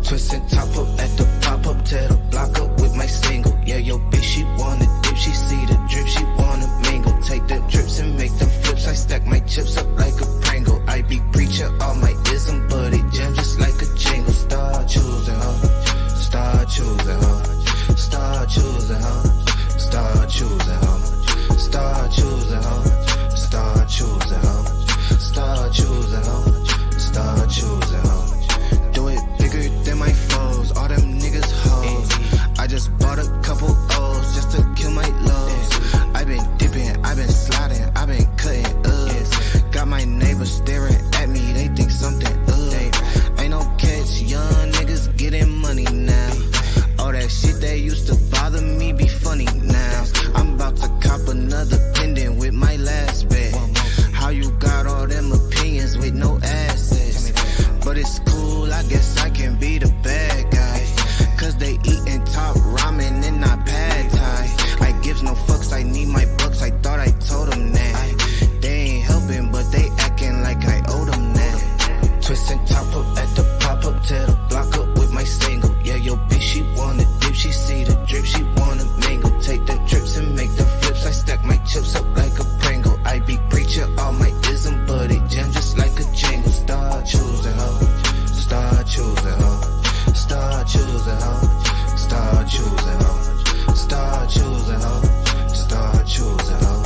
Twisting top up at the pop up, tear the block up with my single. Yeah, yo bitch, she wanna dip, she see the drip, she wanna mingle. Take the drips and make them flips, I stack my chips up like a Pringle. I be preaching all my ism, but it jam just like a jingle. Start choosing, huh? Start choosing, huh? Start choosing, huh? Start choosing, huh? Start choosing, huh? Start choosing, huh? Start choosing, huh? Start choosing, huh? Do it bigger than my foes, all them niggas hoes. I just bought a couple O's just to kill my lows. I been dipping, I been sliding, I been cutting U's. Got my neighbors staring at me, they think something ain't no catch, young niggas getting money now. All that shit that used to bother me be funny now. I'm about to cop another pendant with my last bet. How you got all them opinions with no assets? But it's cool, I guess I can be the bad guy. Cause they eating top ramen and not pad thai. I gives no fucks, I need my bucks, I thought I told them that. They ain't helping, but they acting like I owe them that. Twisting top up at the pop up, tear the block up with my single. Yeah, yo bitch, she wanna dip, she see the drip, she wanna mingle. Take the drips and make them flips, I stack my chips up like a Pringle. I be preaching all my ism, but it jam just like a jingle. Start choosing, huh? Start choosing, huh? Start choosing, huh? Start choosing, huh? Start choosing, huh? Start choosing, huh?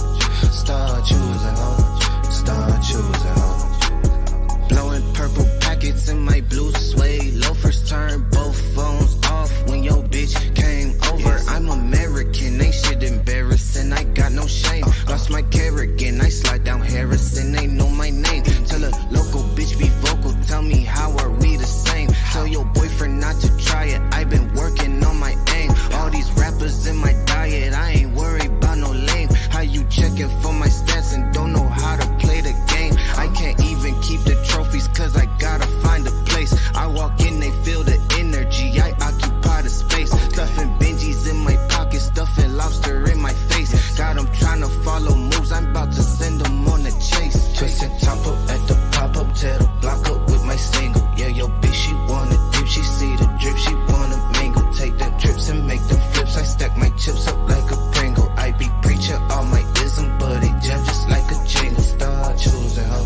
Start choosing, huh? Start choosing, huh? Blowing purple packets in my blue suede loafers. Turn both phones off when your bitch came over. I'm American, ain't shit embarrassing. I got no shame. Lost my Kerrigan, I slide down Harrison. They know my name. Tell a local bitch be vocal. Tell me how are we the same? Tell your boyfriend not to try it. I been working on my aim. All these rappers in my diet, I ain't worried about no lame. How you checking for my stats and don't know how to play the game? I can't even keep the trophies cause I gotta find a place. I walk in, they feel the energy, I occupy the space. Stuffing Benjis in my pocket, stuffing lobster in my face. Got them trying to follow moves, I'm about to send them on the chase. Twisting top up at the pop up, tear the block up with my single. Yeah, yo bitch, she wanna dip, she see the drip, she wanna mingle. Take the drips and make them flips, I stack my chips up like a Pringle. I be preaching all my ism, but it jam just like a jingle. Start choosing, huh?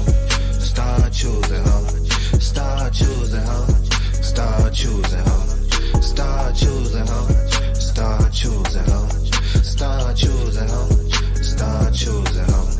Start choosing, huh? Start choosing, huh? Start choosing, huh? Start choosing, huh? Start choosing, huh? Start choosing, huh? Start choosing, huh?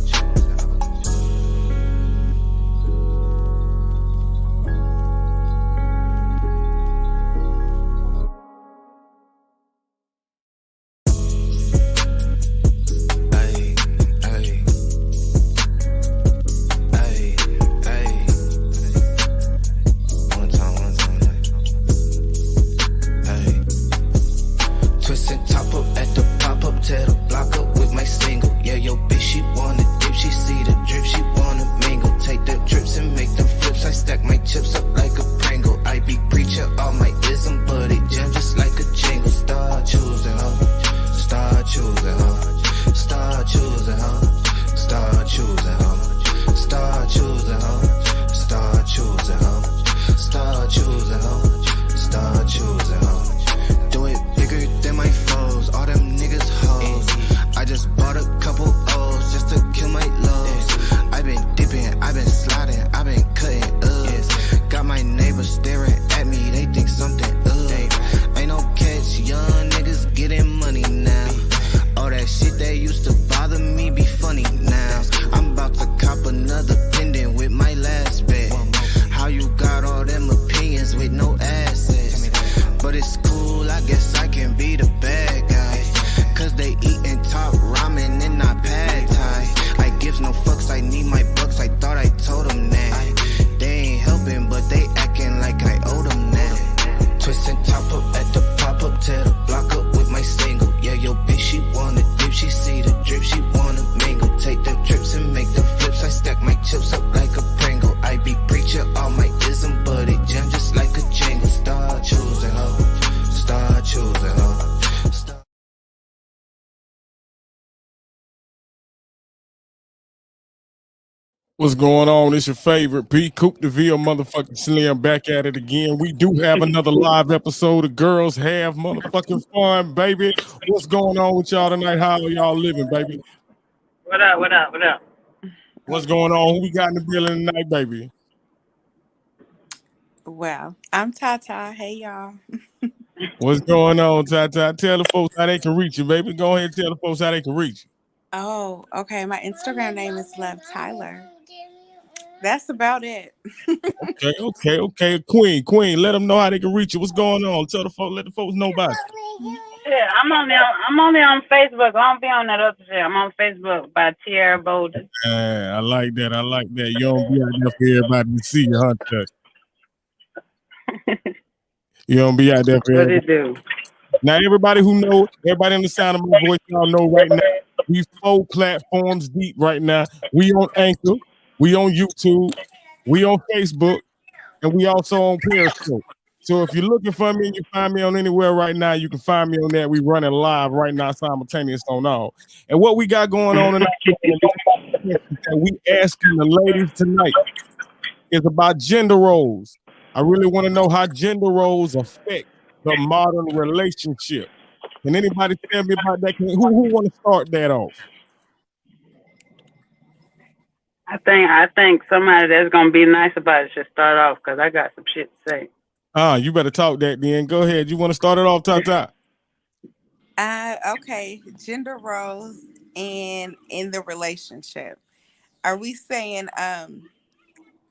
Twisting top up at the pop up, tear the block up with my single. Yeah, yo bitch, she wanna dip, she see the drip, she wanna mingle. Take the drips and make them flips, I stack my chips up like a Pringle. I be preaching all my ism, but it jam just like a jingle. Start choosing, huh? Start choosing, huh? Start choosing, huh? Start choosing, huh? Start choosing, huh? Start choosing, huh? Start choosing, huh? Start choosing, huh? Do it bigger than my foes, all them niggas hoes. I just bought a couple O's just to kill my lows. I been dipping, I been sliding, I been cutting U's. Got my neighbors staring at me, they think something ain't no catch, young niggas getting money now. All that shit that used to bother me be funny now. I'm about to cop another pendant with my last bet. How you got all them opinions with no assets? But it's cool, I guess I can be the bad guy. Cause they eating top ramen and not pad thai. I gives no fucks, I need my bucks, I thought I told them that. They ain't helping, but they acting like I owe them that. Twisting top up at the pop up, tear the block up with my single. Yeah, yo bitch, she wanna dip, she see the drip, she wanna mingle. Take the drips and make them flips, I stack my chips up like a Pringle. I be preaching all my ism, but it jam just like a jingle. Start choosing, huh? Start choosing. What's going on? It's your favorite P. Coop DeVille, motherfucking Slim, back at it again. We do have another live episode of Girls Have Motherfucking Fun, baby. What's going on with y'all tonight? How are y'all living, baby? What up? What up? What up? What's going on? Who we got in the building tonight, baby? Well, I'm Tata. Hey, y'all. What's going on, Tata? Tell the folks how they can reach you, baby. Go ahead and tell the folks how they can reach you. Oh, okay. My Instagram name is Love Tyler. That's about it. Okay. Queen, let them know how they can reach you. What's going on? Tell the folks, let the folks know about you. Yeah, I'm only on Facebook. I don't be on that other shit. I'm on Facebook by Tierra Bolden. I like that. You don't be out there for everybody to see you, huh? You don't be out there for What everybody. it do? Now, everybody who knows, everybody in the sound of my voice, y'all know right now, we 4 platforms deep right now. We on Anchor, we on YouTube, we on Facebook, and we also on Periscope. So if you're looking for me and you find me on anywhere right now, you can find me on that. We running live right now, simultaneous on all. And what we got going on tonight, that we asking the ladies tonight is about gender roles. I really want to know how gender roles affect the modern relationship. Can anybody tell me about that? Who want to start that off? I think somebody that's gonna be nice about it should start off because I got some shit to say. You better talk that then. Go ahead. You want to start it off, Tata? Okay. Gender roles and in the relationship. Are we saying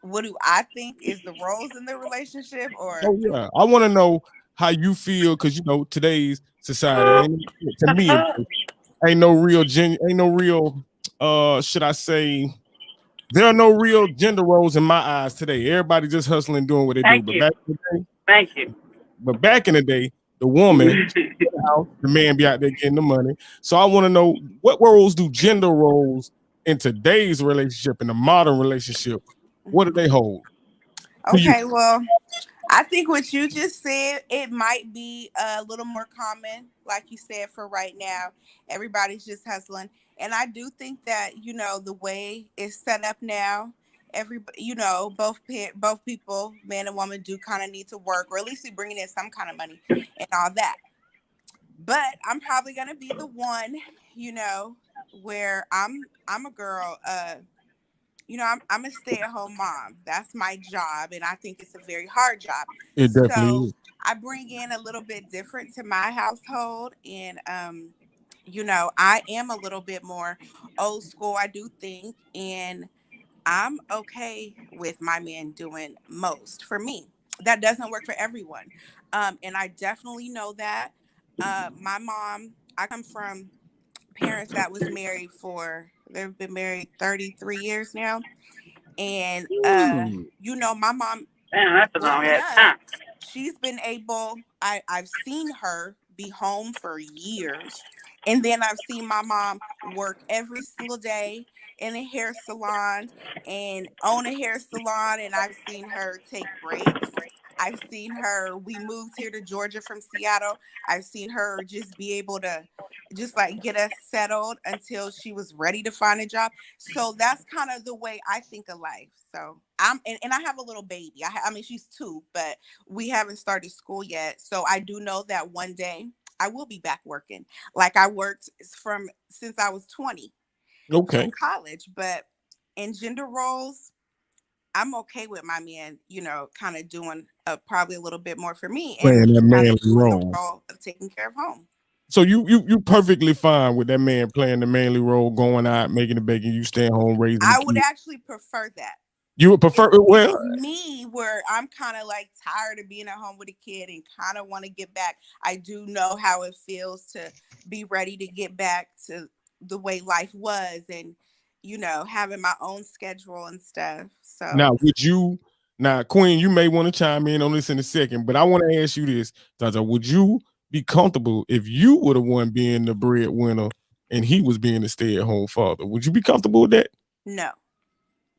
what do I think is the roles in the relationship Oh or yeah. I want to know how you feel because today's society, to me, ain't no real should I say, there are no real gender roles in my eyes today. Everybody just hustling, doing what they do. Thank you. Thank you. But back in the day, the woman, the man be out there getting the money. So I want to know, what roles do gender roles in today's relationship, in the modern relationship, what do they hold? Okay, well, I think what you just said, it might be a little more common, like you said, for right now. Everybody's just hustling. And I do think that, the way it's set up now, both people, man and woman, do kind of need to work, or at least be bringing in some kind of money and all that. But I'm probably going to be the one, where I'm a girl, I'm a stay-at-home mom. That's my job, and I think it's a very hard job. It definitely So is. I bring in a little bit different to my household, and I am a little bit more old school, I do think, and I'm okay with my man doing most for me. That doesn't work for everyone, and I definitely know that. My mom, I come from parents that was married they've been married 33 years now, and my mom Damn, that's a long growing ass up, time. she's been able, I've seen her be home for years, and then I've seen my mom work every single day in a hair salon and own a hair salon, and I've seen her take breaks. We moved here to Georgia from Seattle. I've seen her just be able to just like get us settled until she was ready to find a job. So that's kind of the way I think of life. So and I have a little baby. I mean, she's 2, but we haven't started school yet. So I do know that one day I will be back working. Like I worked since I was 20 Okay. from college. But in gender roles, I'm okay with my man, kind of doing probably a little bit more for me and Playing that kind manly of doing the role. role of taking care of home. So you perfectly fine with that man playing the manly role, going out, making the bacon, you staying home, raising the I kids. would actually prefer that. You would prefer it? Well, It's me where I'm kind of like tired of being at home with a kid and kind of want to get back. I do know how it feels to be ready to get back to the way life was and, having my own schedule and stuff. So now, Queen, you may want to chime in on this in a second, but I want to ask you this, Tata. Would you be comfortable if you were the one being the breadwinner and he was being the stay-at-home father? Would you be comfortable with that? no.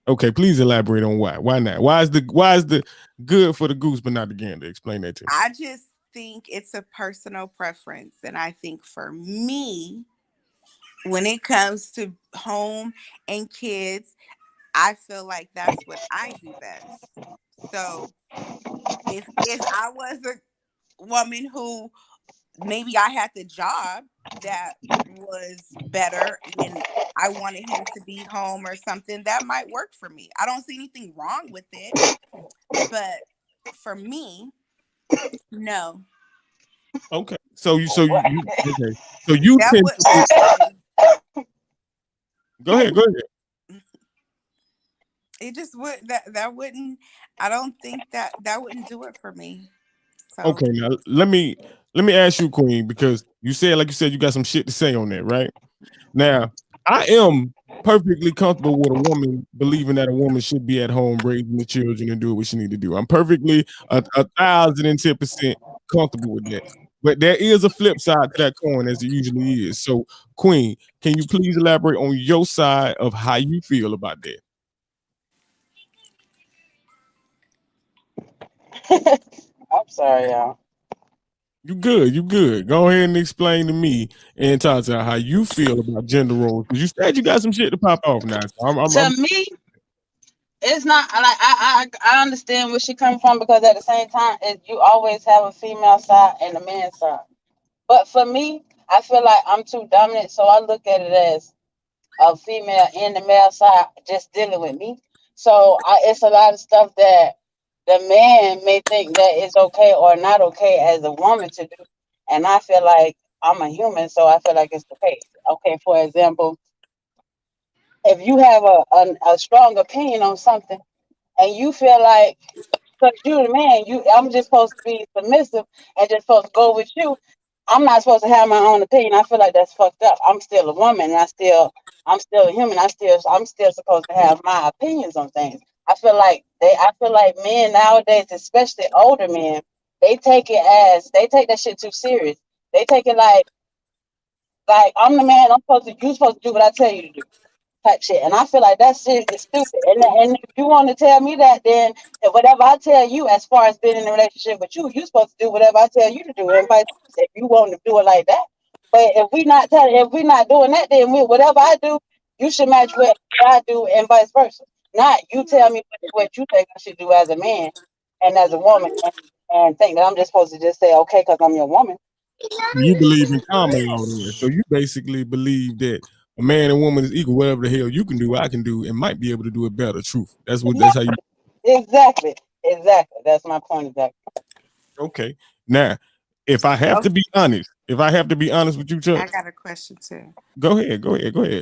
Okay, please elaborate on why. Why not? Why is the good for the goose but not the gander? Explain that to me. I just think it's a personal preference. And I think for me, when it comes to home and kids, I feel like that's what I do best. So if I was a woman who maybe I had the job that was better and I wanted him to be home or something, that might work for me. I don't see anything wrong with it, but for me, no. Okay. So you okay. So you That tend would to go ahead. it just would that wouldn't I don't think that wouldn't do it for me. So Okay, now let me ask you, Queen, because you said, like you said, you got some shit to say on that, right? Now, I am perfectly comfortable with a woman believing that a woman should be at home raising the children and do what she need to do. I'm perfectly 1,010% comfortable with that. But there is a flip side to that coin, as it usually is. So, Queen, can you please elaborate on your side of how you feel about that? I'm sorry, y'all. You good, you good. Go ahead and explain to me and Tata how you feel about gender roles. Because you said you got some shit to pop off now. So To me, it's not like I understand where she coming from because at the same time, you always have a female side and a man side. But for me, I feel like I'm too dominant, so I look at it as a female and the male side just dealing with me. So it's a lot of stuff that the man may think that is okay or not okay as a woman to do, and I feel like I'm a human, so I feel like it's okay. Okay, for example, if you have a strong opinion on something and you feel like because you're the man, I'm just supposed to be submissive and just supposed to go with you. I'm not supposed to have my own opinion. I feel like that's fucked up. I'm still a woman and I'm still a human. I'm still supposed to have my opinions on things. I feel like men nowadays, especially older men, they take that shit too serious. They take it like I'm the man, you're supposed to do what I tell you to do type shit. And I feel like that shit is stupid. And if you want to tell me that, then whatever I tell you, as far as being in a relationship with you, you're supposed to do whatever I tell you to do, and vice versa. If you want to do it like that, but if we're not doing that, then whatever I do, you should match what I do, and vice versa. Not you tell me what you think I should do as a man and as a woman, and think that I'm just supposed to just say okay because I'm your woman. you believe in common law there. So you basically believe that a man and woman is equal. Whatever the hell you can do, I can do, and might be able to do it better. Truth. That's how you. Exactly. That's my point. Exactly. Okay. Now, if I have to be honest, with you, Chuck, I got a question too. go ahead.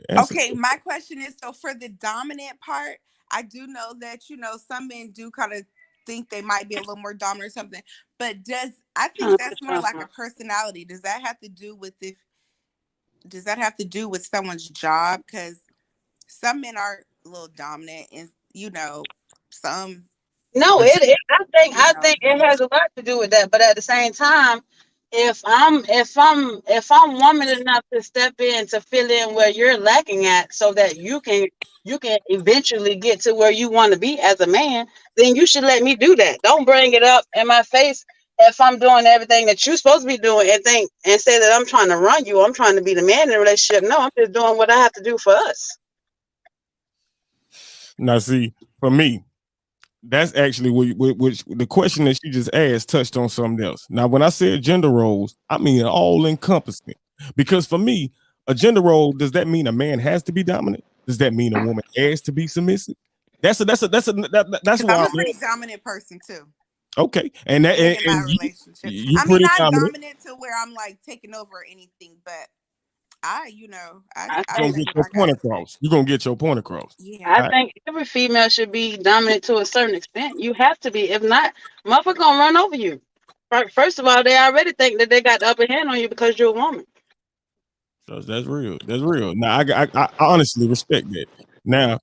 Answer. Okay, my question is, so for the dominant part, I do know that some men do kind of think they might be a little more dominant or something, but I think that's more like a personality. Does that have to do with someone's job? Because some men are a little dominant, and some. No, I think it has a lot to do with that. But at the same time, if I'm woman enough to step in to fill in where you're lacking at, so that you can eventually get to where you want to be as a man, then you should let me do that. Don't bring it up in my face if I'm doing everything that you're supposed to be doing and say that I'm trying to run you. I'm trying to be the man in the relationship. No, I'm just doing what I have to do for us. Now, see, for me, that's actually which the question that she just asked touched on something else. Now, when I said gender roles, I mean all encompassing. Because for me, a gender role, does that mean a man has to be dominant? Does that mean a woman has to be submissive? That's why I'm a pretty dominant person too. Okay, and that in my relationship, you pretty not dominant to where I'm like taking over anything, but you're gonna get your point across. You're gonna get your point across. Yeah, I think every female should be dominant to a certain extent. You have to be. If not, motherfucker gonna run over you. First of all, they already think that they got the upper hand on you because you're a woman. So that's real. That's real. Now I honestly respect that. Now,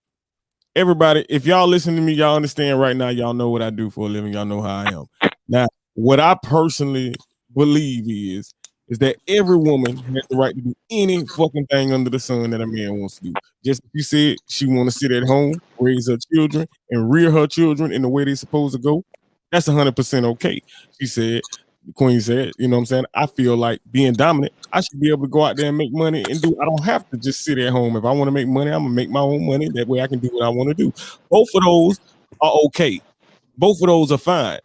everybody, if y'all listen to me, y'all understand right now. Y'all know what I do for a living. Y'all know how I am. Now, what I personally believe is that every woman has the right to do any fucking thing under the sun that a man wants to do. Just like you said, she want to sit at home, raise her children, and rear her children in the way they're supposed to go. That's 100% okay. She said, the Queen said, you know what I'm saying? I feel like being dominant, I should be able to go out there and make money and do. I don't have to just sit at home. If I want to make money, I'm gonna make my own money. That way I can do what I want to do. Both of those are okay. Both of those are fine.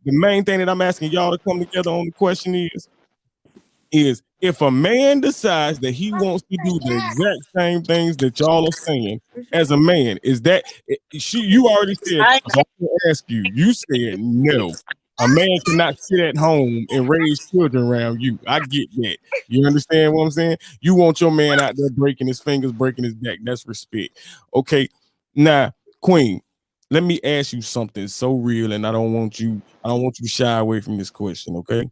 The main thing that I'm asking y'all to come together on the question is if a man decides that he wants to do the exact same things that y'all are saying as a man, is that you already said, so I'm gonna ask you, you said no. A man cannot sit at home and raise children around you. I get that. You understand what I'm saying? You want your man out there breaking his fingers, breaking his back. That's respect. Okay. Now, Queen, let me ask you something so real, and I don't want you to shy away from this question, okay?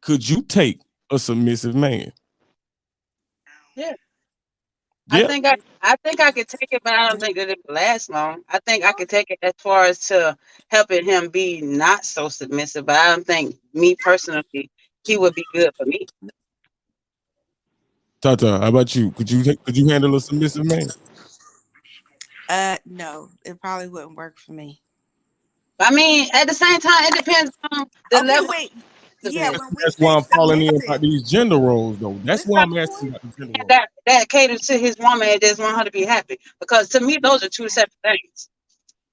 Could you take a submissive man? Yeah. Yeah. I think I could take it, but I don't think that it would last long. I think I could take it as far as to helping him be not so submissive, but I don't think me personally he would be good for me. Tata, how about you? Could you handle a submissive man? No, it probably wouldn't work for me. I mean, at the same time, it depends on the level. Wait. Yeah, when we That's why I'm falling in submissive, about these gender roles, though. That's why I'm asking about the gender roles. That caters to his woman and just want her to be happy. Because to me, those are two separate things.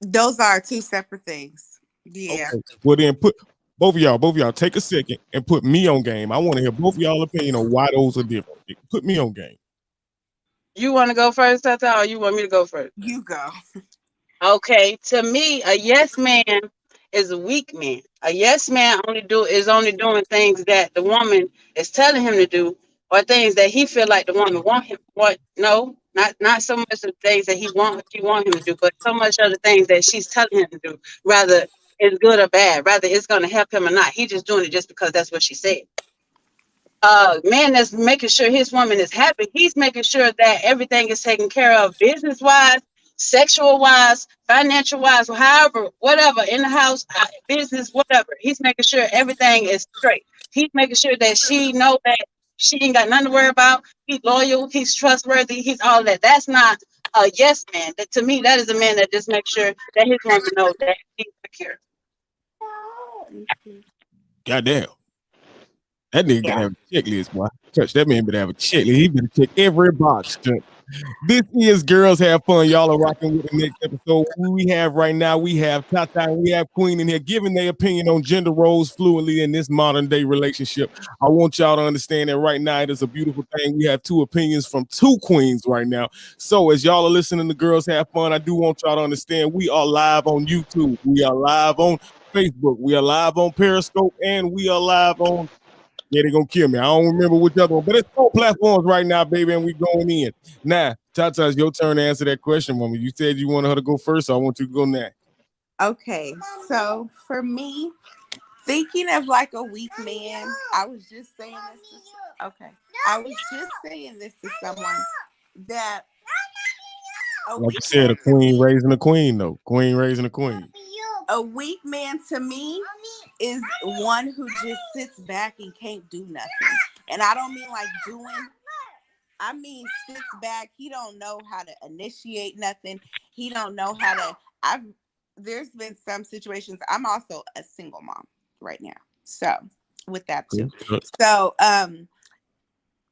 Those are two separate things. Yeah. Okay. Well, then put both of y'all take a second and put me on game. I want to hear both of y'all opinion on why those are different. Put me on game. You want to go first, Tata, or you want me to go first? You go. Okay, to me, a yes man is a weak man. A yes man is only doing things that the woman is telling him to do, or things that he feel like the woman want him. No, not so much the things that she want him to do, but so much of the things that she's telling him to do. Rather it's good or bad. Rather it's going to help him or not. He just doing it just because that's what she said. Man that's making sure his woman is happy. He's making sure that everything is taken care of, business wise, sexual wise, financial wise, however, whatever, in the house, business, whatever. He's making sure everything is straight. He's making sure that she know that she ain't got nothing to worry about. He's loyal, he's trustworthy, he's all that. That's not a yes man. To me, that is a man that just makes sure that his woman knows that he's secure. Goddamn. That nigga gotta have a checklist, boy. Touch that man better have a checklist. He better check every box. This is Girls Have Fun. Y'all are rocking with the next episode. We have right now, we have Tata and we have Queen in here giving their opinion on gender roles fluidly in this modern day relationship. I want y'all to understand that right now it is a beautiful thing. We have two opinions from two queens right now. So as y'all are listening to Girls Have Fun, I do want y'all to understand we are live on YouTube. We are live on Facebook. We are live on Periscope, and we are live on they're gonna kill me. I don't remember which other one, but it's all platforms right now, baby, and we going in. Now, Tata, it's your turn to answer that question, woman. You said you wanted her to go first, so I want you to go next. Okay, so for me, thinking of like a weak man, I was just saying this to someone that like you said, a queen raising a queen, though. Queen raising a queen. A weak man to me is one who just sits back and can't do nothing. And I don't mean like I mean sits back. He don't know how to initiate nothing. He don't know how to. There's been some situations. I'm also a single mom right now. So with that too. So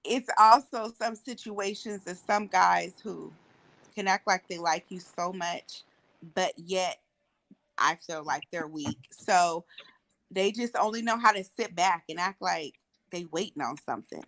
it's also some situations of some guys who can act like they like you so much, but yet I feel like they're weak. So they just only know how to sit back and act like they waiting on something.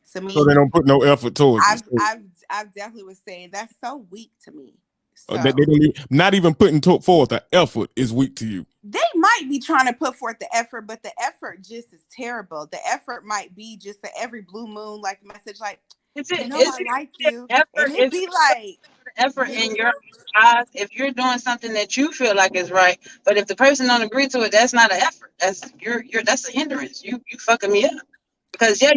So they don't put no effort towards it. I definitely would say that's so weak to me. So, they don't not even putting forth the effort is weak to you. They might be trying to put forth the effort, but the effort just is terrible. The effort might be just a every blue moon like message, like I like you. And it'd be like effort in your eyes if you're doing something that you feel like is right, but if the person don't agree to it, that's not an effort. That's that's a hindrance. You fucking me up. Because you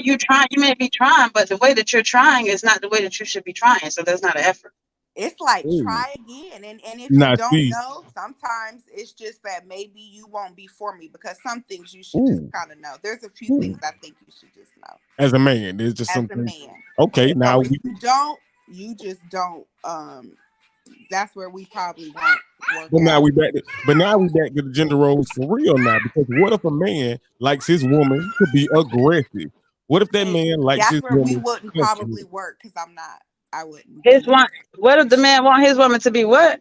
may be trying, but the way that you're trying is not the way that you should be trying. So that's not an effort. It's like try again, and if you don't know, sometimes it's just that maybe you won't be for me, because some things you should just kind of know. There's a few things I think you should just know. As a man, there's just something. Okay, and now if you just don't. That's where we probably work But now out. we back to the gender roles for real now. Because what if a man likes his woman to be aggressive? What if that And man likes that's his where we woman wouldn't passionate? probably work because I wouldn't His be. one. What if the man want his woman to be what?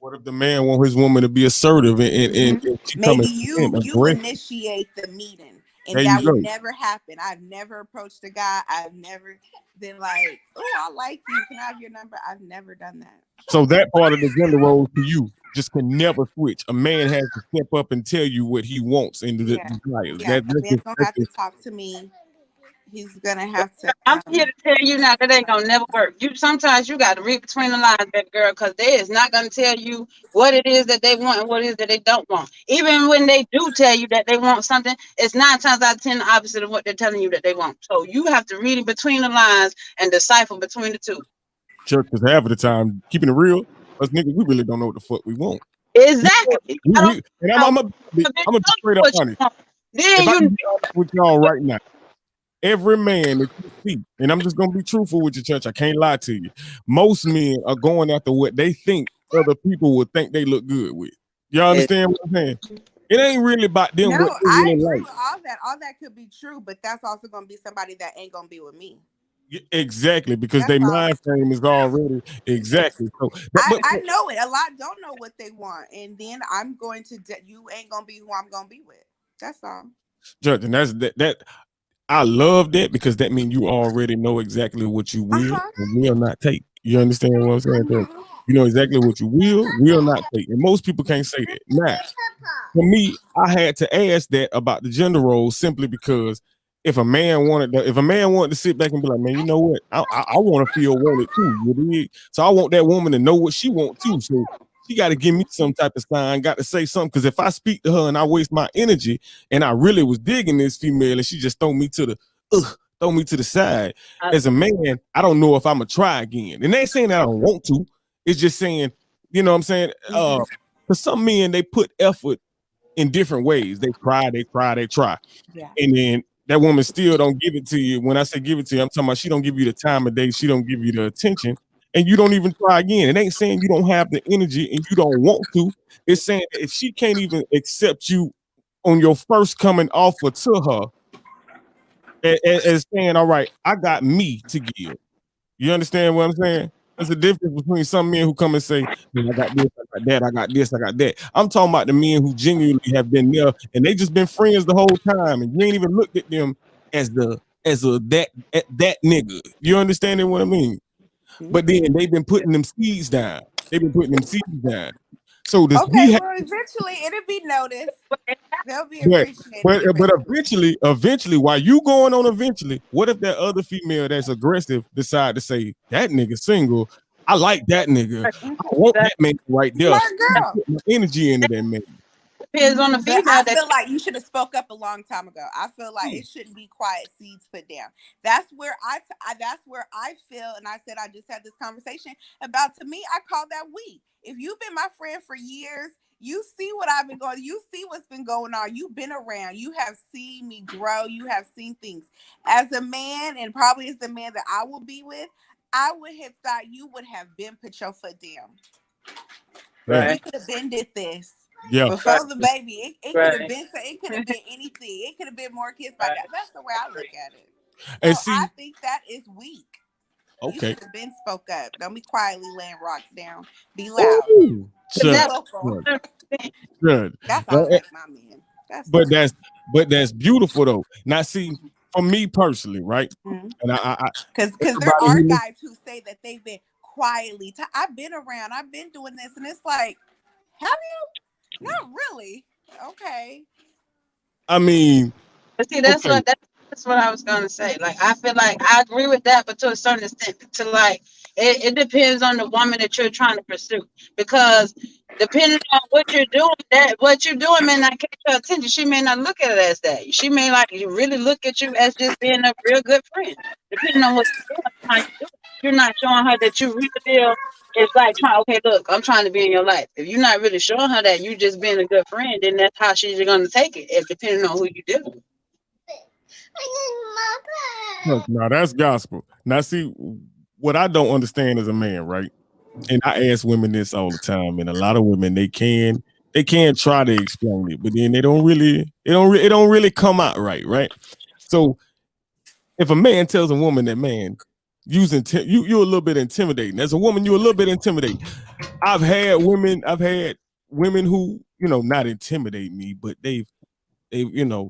What if the man want his woman to be assertive and she Maybe coming you aggressive? initiate the meeting, There and you that would go. never happen. I've never approached a guy. I've never been like, "Oh, I like you. Can I have your number?" I've never done that. So that part of the gender roles to you just can never switch. A man has to step up and tell you what he wants and the Yeah, desires. yeah. A That's man's gonna have to just talk to me. He's gonna have to. I'm here to tell you now that ain't gonna never work. You sometimes you got to read between the lines, baby girl, because they is not gonna tell you what it is that they want and what it is that they don't want. Even when they do tell you that they want something, it's 9 times out of 10 the opposite of what they're telling you that they want. So you have to read it between the lines and decipher between the two. church, because half of the time, keeping it real, us niggas, we really don't know what the fuck we want. Exactly. And I'm gonna be straight up honest. Then If I you can be honest with y'all right now, every man that you see, and I'm just gonna be truthful with you, church. I can't lie to you. Most men are going after what they think other people would think they look good with. Y'all understand what I'm saying? It ain't really about them. No, What they I really agree like. with all that. All that could be true, but that's also gonna be somebody that ain't gonna be with me. Exactly, because That's their all. mind frame is already exactly. So, I know it. A lot don't know what they want, and then I'm going to. You ain't gonna be who I'm gonna be with. That's all. Judge, and that's that. I love that because that means you already know exactly what you will and will not take. You understand what I'm saying? You know exactly what you will not take. And most people can't say that. Now, for me, I had to ask that about the gender roles simply because if a man wanted to sit back and be like, man, you know what? I want to feel wanted too. You dig? So I want that woman to know what she wants too. So she got to give me some type of sign, got to say something. Because if I speak to her and I waste my energy and I really was digging this female and she just throw me to the side, as a man, I don't know if I'm gonna try again. And they ain't saying that I don't want to. It's just saying, you know what I'm saying? For some men, they put effort in different ways. They try. Yeah. And then that woman still don't give it to you. When I say give it to you, I'm talking about she don't give you the time of day, she don't give you the attention, and you don't even try again. It ain't saying you don't have the energy and you don't want to. It's saying that if she can't even accept you on your first coming offer to her, as saying, all right, I got me to give. You understand what I'm saying? There's a difference between some men who come and say, I got this, I got that, I got this, I got that. I'm talking about the men who genuinely have been there and they just been friends the whole time, and you ain't even looked at them as that nigga. You understanding what I mean? But then they've been putting them seeds down. So this Okay, well, eventually it'll be noticed. They'll be appreciated. But eventually, while you going on eventually, what if that other female that's aggressive decide to say, that nigga single, I like that nigga, I want that man right there. Smart girl. Put my energy into that man. Depends on the female. I feel like you should have spoke up a long time ago. I feel like it shouldn't be quiet seeds put down. That's where I feel, and I said I just had this conversation about. To me, I call that weak. If you've been my friend for years, you see what I've been going. You see what's been going on. You've been around. You have seen me grow. You have seen things. As a man, and probably as the man that I will be with, I would have thought you would have been put your foot down. Right. We could have been did this. Yeah. Before the baby, it could have been. It could have been anything. It could have been more kids by now. That's the way I look at it. So And see, I think that is weak. You okay. should have been spoke up. Don't be quietly laying rocks down. Be loud. Good. That's all like my man. But that's beautiful though. Now see, for me personally, right? And because there are guys who say that they've been quietly. I've been around. I've been doing this, and it's like, have you? Not really. Okay. I mean, but see, that's what I was gonna say. Like, I feel like I agree with that, but to a certain extent, it depends on the woman that you're trying to pursue. Because depending on what you're doing may not catch her attention. She may not look at it as that. She may really look at you as just being a real good friend. Depending on what you're doing, how you do it. You're not showing her that you really feel. It's like, okay, look, I'm trying to be in your life. If you're not really showing her that you just being a good friend, then that's how she's going to take it, depending on who you deal with. Look, now that's gospel. Now see, what I don't understand as a man, right? and I ask women this all the time, and a lot of women they can try to explain it, but then it don't really come out right. So if a man tells a woman that, man, you're a little bit intimidating. As a woman, you're a little bit intimidating. I've had women who, not intimidate me, but they've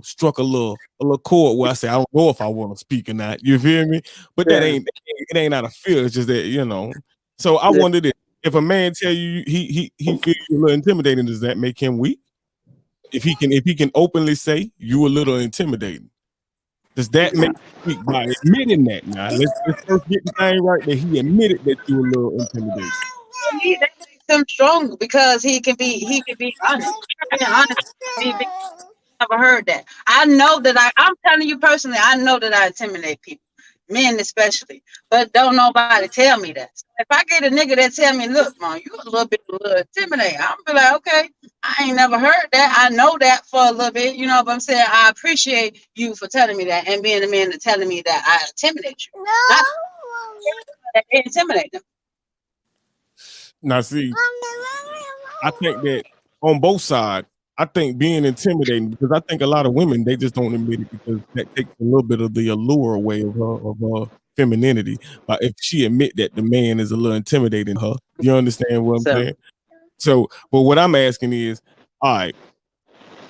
struck a little chord where I say, I don't know if I want to speak or not. You feel me? But that ain't out of fear. It's just that, So I wondered if a man tell you he feels you a little intimidating, does that make him weak? If he can openly say you a little intimidating, does that make him weak by admitting that? Now let's first get the thing right that he admitted that you a little intimidating. That makes him stronger because he can be honest. Being honest. Never heard that. I know that I'm telling you personally, I know that I intimidate people, men especially, but don't nobody tell me that. So if I get a nigga that tell me, look, man, you a little intimidating, I'm be like, okay, I ain't never heard that. I know that for a little bit, you know what I'm saying? I appreciate you for telling me that and being the man that telling me that I intimidate you. Not that intimidate them. Now see, I think that on both sides, I think being intimidating, because I think a lot of women, they just don't admit it because that takes a little bit of the allure away of her femininity. But if she admit that the man is a little intimidating her, you understand what I'm saying? So, but what I'm asking is, all right,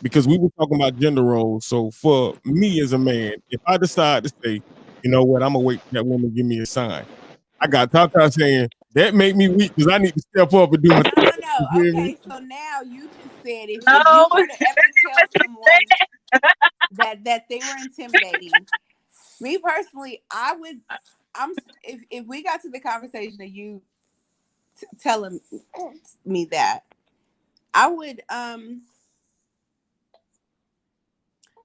because we were talking about gender roles. So for me as a man, if I decide to say, you know what, I'm gonna wait for that woman to give me a sign, I got Tata saying that make me weak because I need to step up and do my thing. No. Okay, so now you just said if you were to ever tell someone that they were intimidating, me personally, if we got to the conversation of you telling me that, I would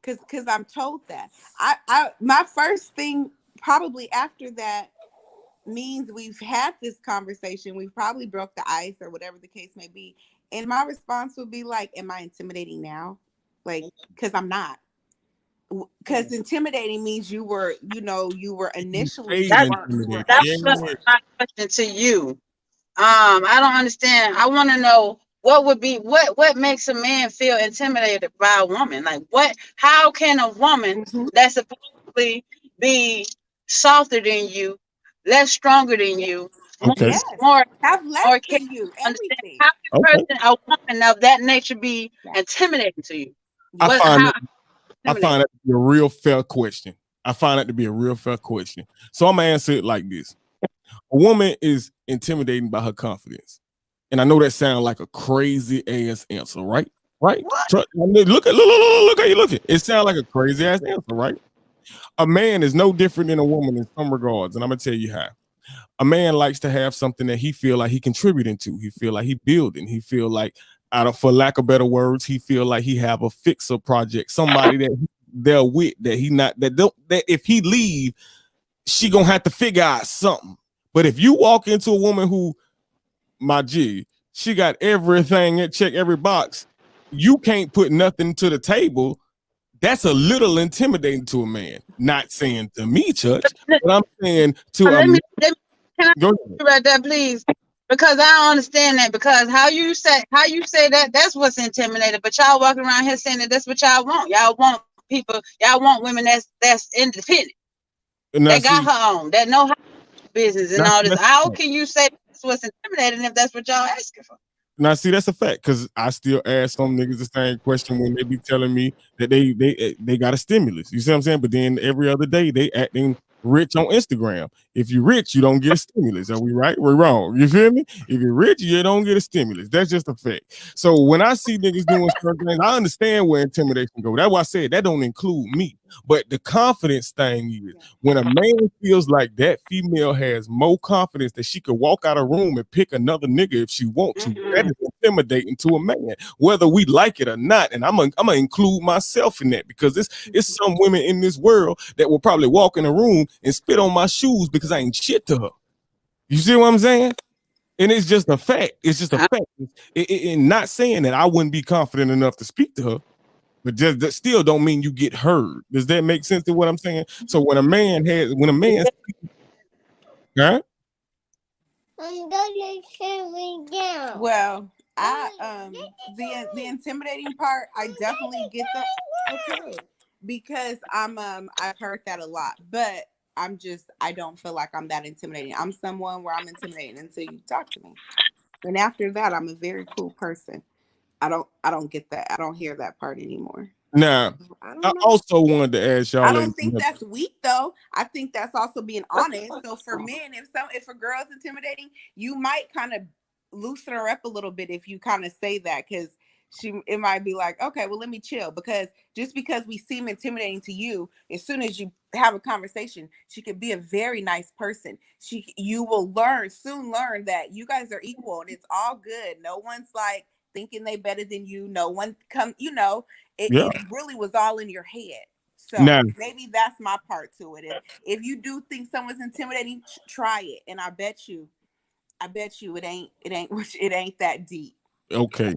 because I'm told that. I my first thing probably after that means we've had this conversation, we've probably broke the ice or whatever the case may be, and my response would be like, am I intimidating now? Like, because I'm not. Because intimidating means you were initially. That was my question to you. I don't understand. I want to know what makes a man feel intimidated by a woman. Like how can a woman that's supposedly be softer than you, less stronger than you, more have less than you, everything. How can a woman of that nature be intimidating to you? I find that to be a real fair question. So I'm gonna answer it like this: a woman is intimidating by her confidence, and I know that sounds like a crazy ass answer, right? Right? Look how you looking. It sounds like a crazy ass answer, right? A man is no different than a woman in some regards, and I'm gonna tell you how. A man likes to have something that he feel like he contributing to. He feel like he building. He feel like, for lack of better words, he feel like he have a fixer project, somebody that they're with, that if he leave, she gonna have to figure out something. But if you walk into a woman who, my G, she got everything and check every box, you can't put nothing to the table. That's a little intimidating to a man. Not saying to me, Church, but I'm saying to a man. Can I about that, please? Because I don't understand that. Because how you say that, that's what's intimidating. But y'all walking around here saying that that's what y'all want. Y'all want people. Y'all want women that's independent. That got her own. That know how to do business and all this. How can you say that's what's intimidating if that's what y'all asking for? Now, see, that's a fact, because I still ask some niggas the same question when they be telling me that they got a stimulus. You see what I'm saying? But then every other day they acting rich on Instagram. If you're rich, you don't get a stimulus. Are we right? We're wrong. You feel me? If you're rich, you don't get a stimulus. That's just a fact. So when I see niggas doing certain things, I understand where intimidation go. That's why I said that don't include me. But the confidence thing is, when a man feels like that female has more confidence that she could walk out of room and pick another nigga if she wants to, that is intimidating to a man, whether we like it or not. And I'm gonna include myself in that, because it's some women in this world that will probably walk in a room and spit on my shoes because I ain't shit to her. You see what I'm saying? And it's just a fact. It's just a fact. And not saying that I wouldn't be confident enough to speak to her, but just that still don't mean you get heard. Does that make sense to what I'm saying? So when a man, huh? Well, the intimidating part, I definitely get that. Okay, because I've heard that a lot, but I don't feel like I'm that intimidating. I'm someone where I'm intimidating until you talk to me, and after that, I'm a very cool person. I don't get that. I don't hear that part anymore. Now, I I don't know. also wanted to ask y'all. I don't think that's weak though. I think that's also being honest. So for men, if a girl's intimidating, you might kind of loosen her up a little bit if you kind of say that, because it might be like, okay, well, let me chill, because just because we seem intimidating to you, as soon as you have a conversation, she could be a very nice person. You will soon learn that you guys are equal and it's all good. No one's like thinking they better than you. No one it really was all in your head. So maybe that's my part to it. If you do think someone's intimidating, try it, and I bet you it ain't that deep. Okay.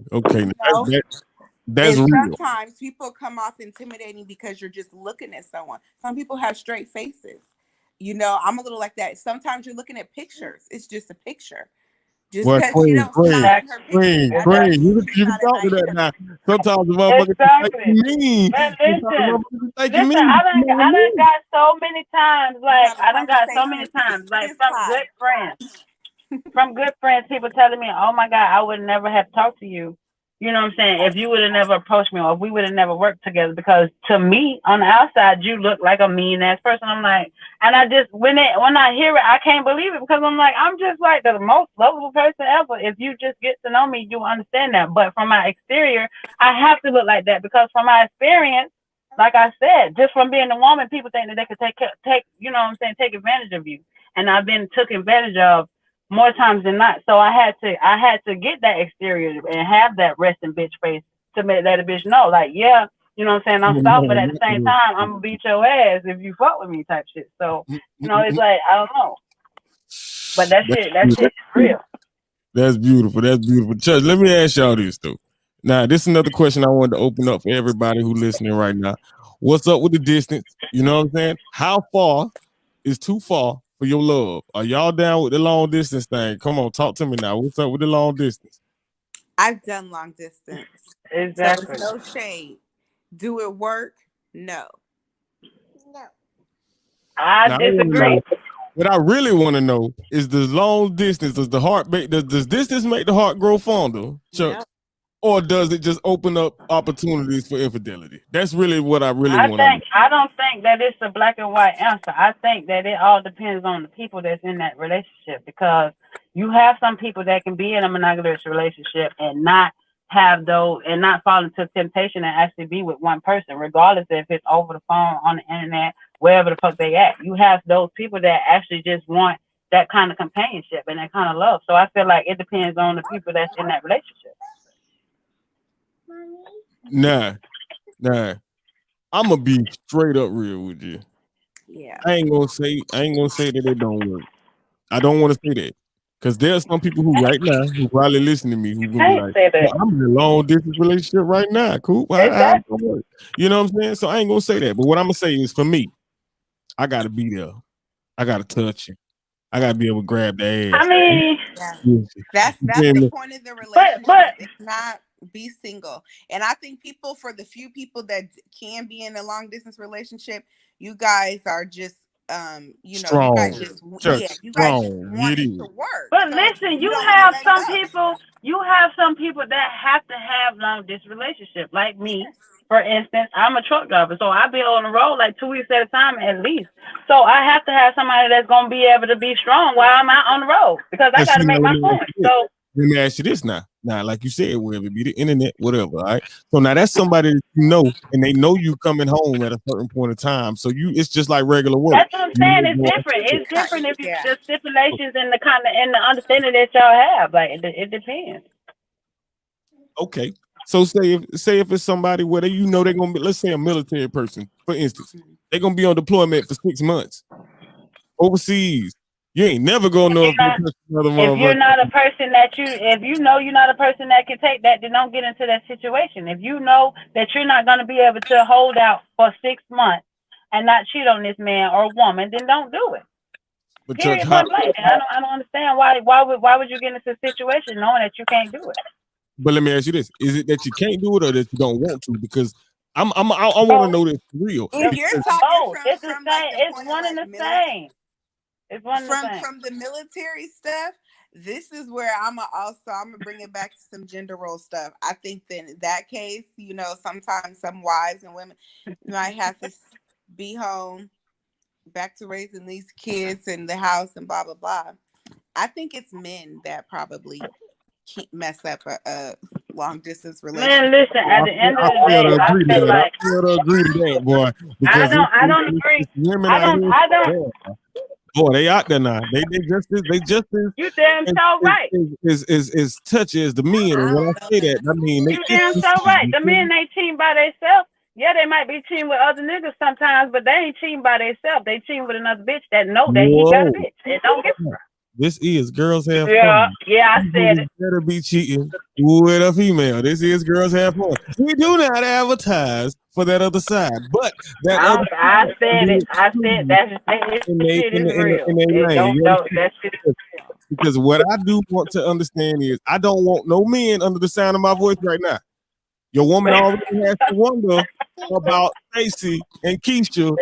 That's real. Sometimes people come off intimidating because you're just looking at someone. Some people have straight faces. I'm a little like that. Sometimes you're looking at pictures. It's just a picture. Just because she don't smile in her picture. You can talk to that now. Sometimes the motherfuckers think you mean. Listen, I done got so many times, like from good friends, people telling me, oh my God, I would never have talked to you. You know what I'm saying? If you would have never approached me, or if we would have never worked together, because to me, on the outside, you look like a mean ass person. I'm like, and I just, when I hear it, I can't believe it, because I'm like, I'm just like the most lovable person ever. If you just get to know me, you understand that. But from my exterior, I have to look like that, because from my experience, like I said, just from being a woman, people think that they could take advantage of you. And I've been took advantage of more times than not. So I had to get that exterior and have that resting bitch face to let a bitch know, like, yeah, you know what I'm saying, I'm soft, but at the same time, I'm gonna beat your ass if you fuck with me type shit. So, it's like, I don't know. But that shit is real. That's beautiful. Church, let me ask y'all this though. Now, this is another question I wanted to open up for everybody who listening right now. What's up with the distance? You know what I'm saying? How far is too far for your love? Are y'all down with the long distance thing? Come on, talk to me now. What's up with the long distance? I've done long distance. Exactly. So it's no shade. Do it work? No. I disagree. What I really want to know is, does long distance, does distance make the heart grow fonder, Chuck? Yep. Or does it just open up opportunities for infidelity? That's really what I really want to know. I don't think that it's a black and white answer. I think that it all depends on the people that's in that relationship, because you have some people that can be in a monogamous relationship and not have those, and not fall into temptation and actually be with one person, regardless if it's over the phone, on the internet, wherever the fuck they at. You have those people that actually just want that kind of companionship and that kind of love. So I feel like it depends on the people that's in that relationship. Nah. I'm gonna be straight up real with you. Yeah. I ain't gonna say that it don't work. I don't want to say that, because there's some people who right now who probably listen to me who gonna be like, well, I'm in a long distance relationship right now. Cool. Exactly. You know what I'm saying? So I ain't gonna say that. But what I'm gonna say is, for me, I gotta be there. I gotta touch you. I gotta be able to grab the ass. I mean, that's the point of the relationship. But it's not be single. And I think for the few people that can be in a long distance relationship, you guys are just strong. You guys just want it to work. But listen, you have some people that have to have long distance relationship, like me. Yes. For instance, I'm a truck driver, so I be on the road like 2 weeks at a time at least. So I have to have somebody that's gonna be able to be strong while I'm out on the road, because I gotta make my point. So let me ask you this now. Now, like you said, whether it be the internet, whatever, all right? So now that's somebody that you know, and they know you coming home at a certain point of time. So it's just like regular work. That's what I'm saying. It's different. It's different if you the stipulations and the understanding that y'all have. Like it depends. Okay. So say if it's somebody where they're gonna be, let's say a military person, for instance, they're gonna be on deployment for 6 months overseas. You ain't never gonna know if you're not a person that if you know you're not a person that can take that, then don't get into that situation. If you know that you're not gonna be able to hold out for 6 months and not cheat on this man or woman, then don't do it. But Period, Chuck, point blank. I don't understand why would you get into a situation knowing that you can't do it? but let me ask you this: is it that you can't do it or that you don't want to? Because I want to Both. know this for real. If you're talking Both. It's the from like same. the It's point one of and like the military, same. It's one and the same. from the military stuff, this is where I'm gonna bring it back to some gender role stuff. I think that in that case, you know, sometimes some wives and women might have to be home, back to raising these kids in the house and blah blah blah. I think it's men that probably can't mess up a long distance relationship. Man, listen. At the end of the day, I feel like I fail to agree to that, boy. I Because don't agree. women I out don't. here, I don't. boy, they out there now. They just You damn so right. as touchy as the men. And when I say that, I mean they You damn so right. The men ain't cheating by themselves. Yeah, they might be cheating with other niggas sometimes, but they ain't cheating by themselves. They cheating with another bitch that know that he got a bitch. And don't get This is Girls Have Yeah, Fun. I said You it. better be cheating with a female. This is Girls Have Fun. We do not advertise for that other side, but that other I side said it. I said that shit is real. That shit is because what I do want to understand is I don't want no men under the sound of my voice right now. Your woman already has to wonder about Stacy and Keisha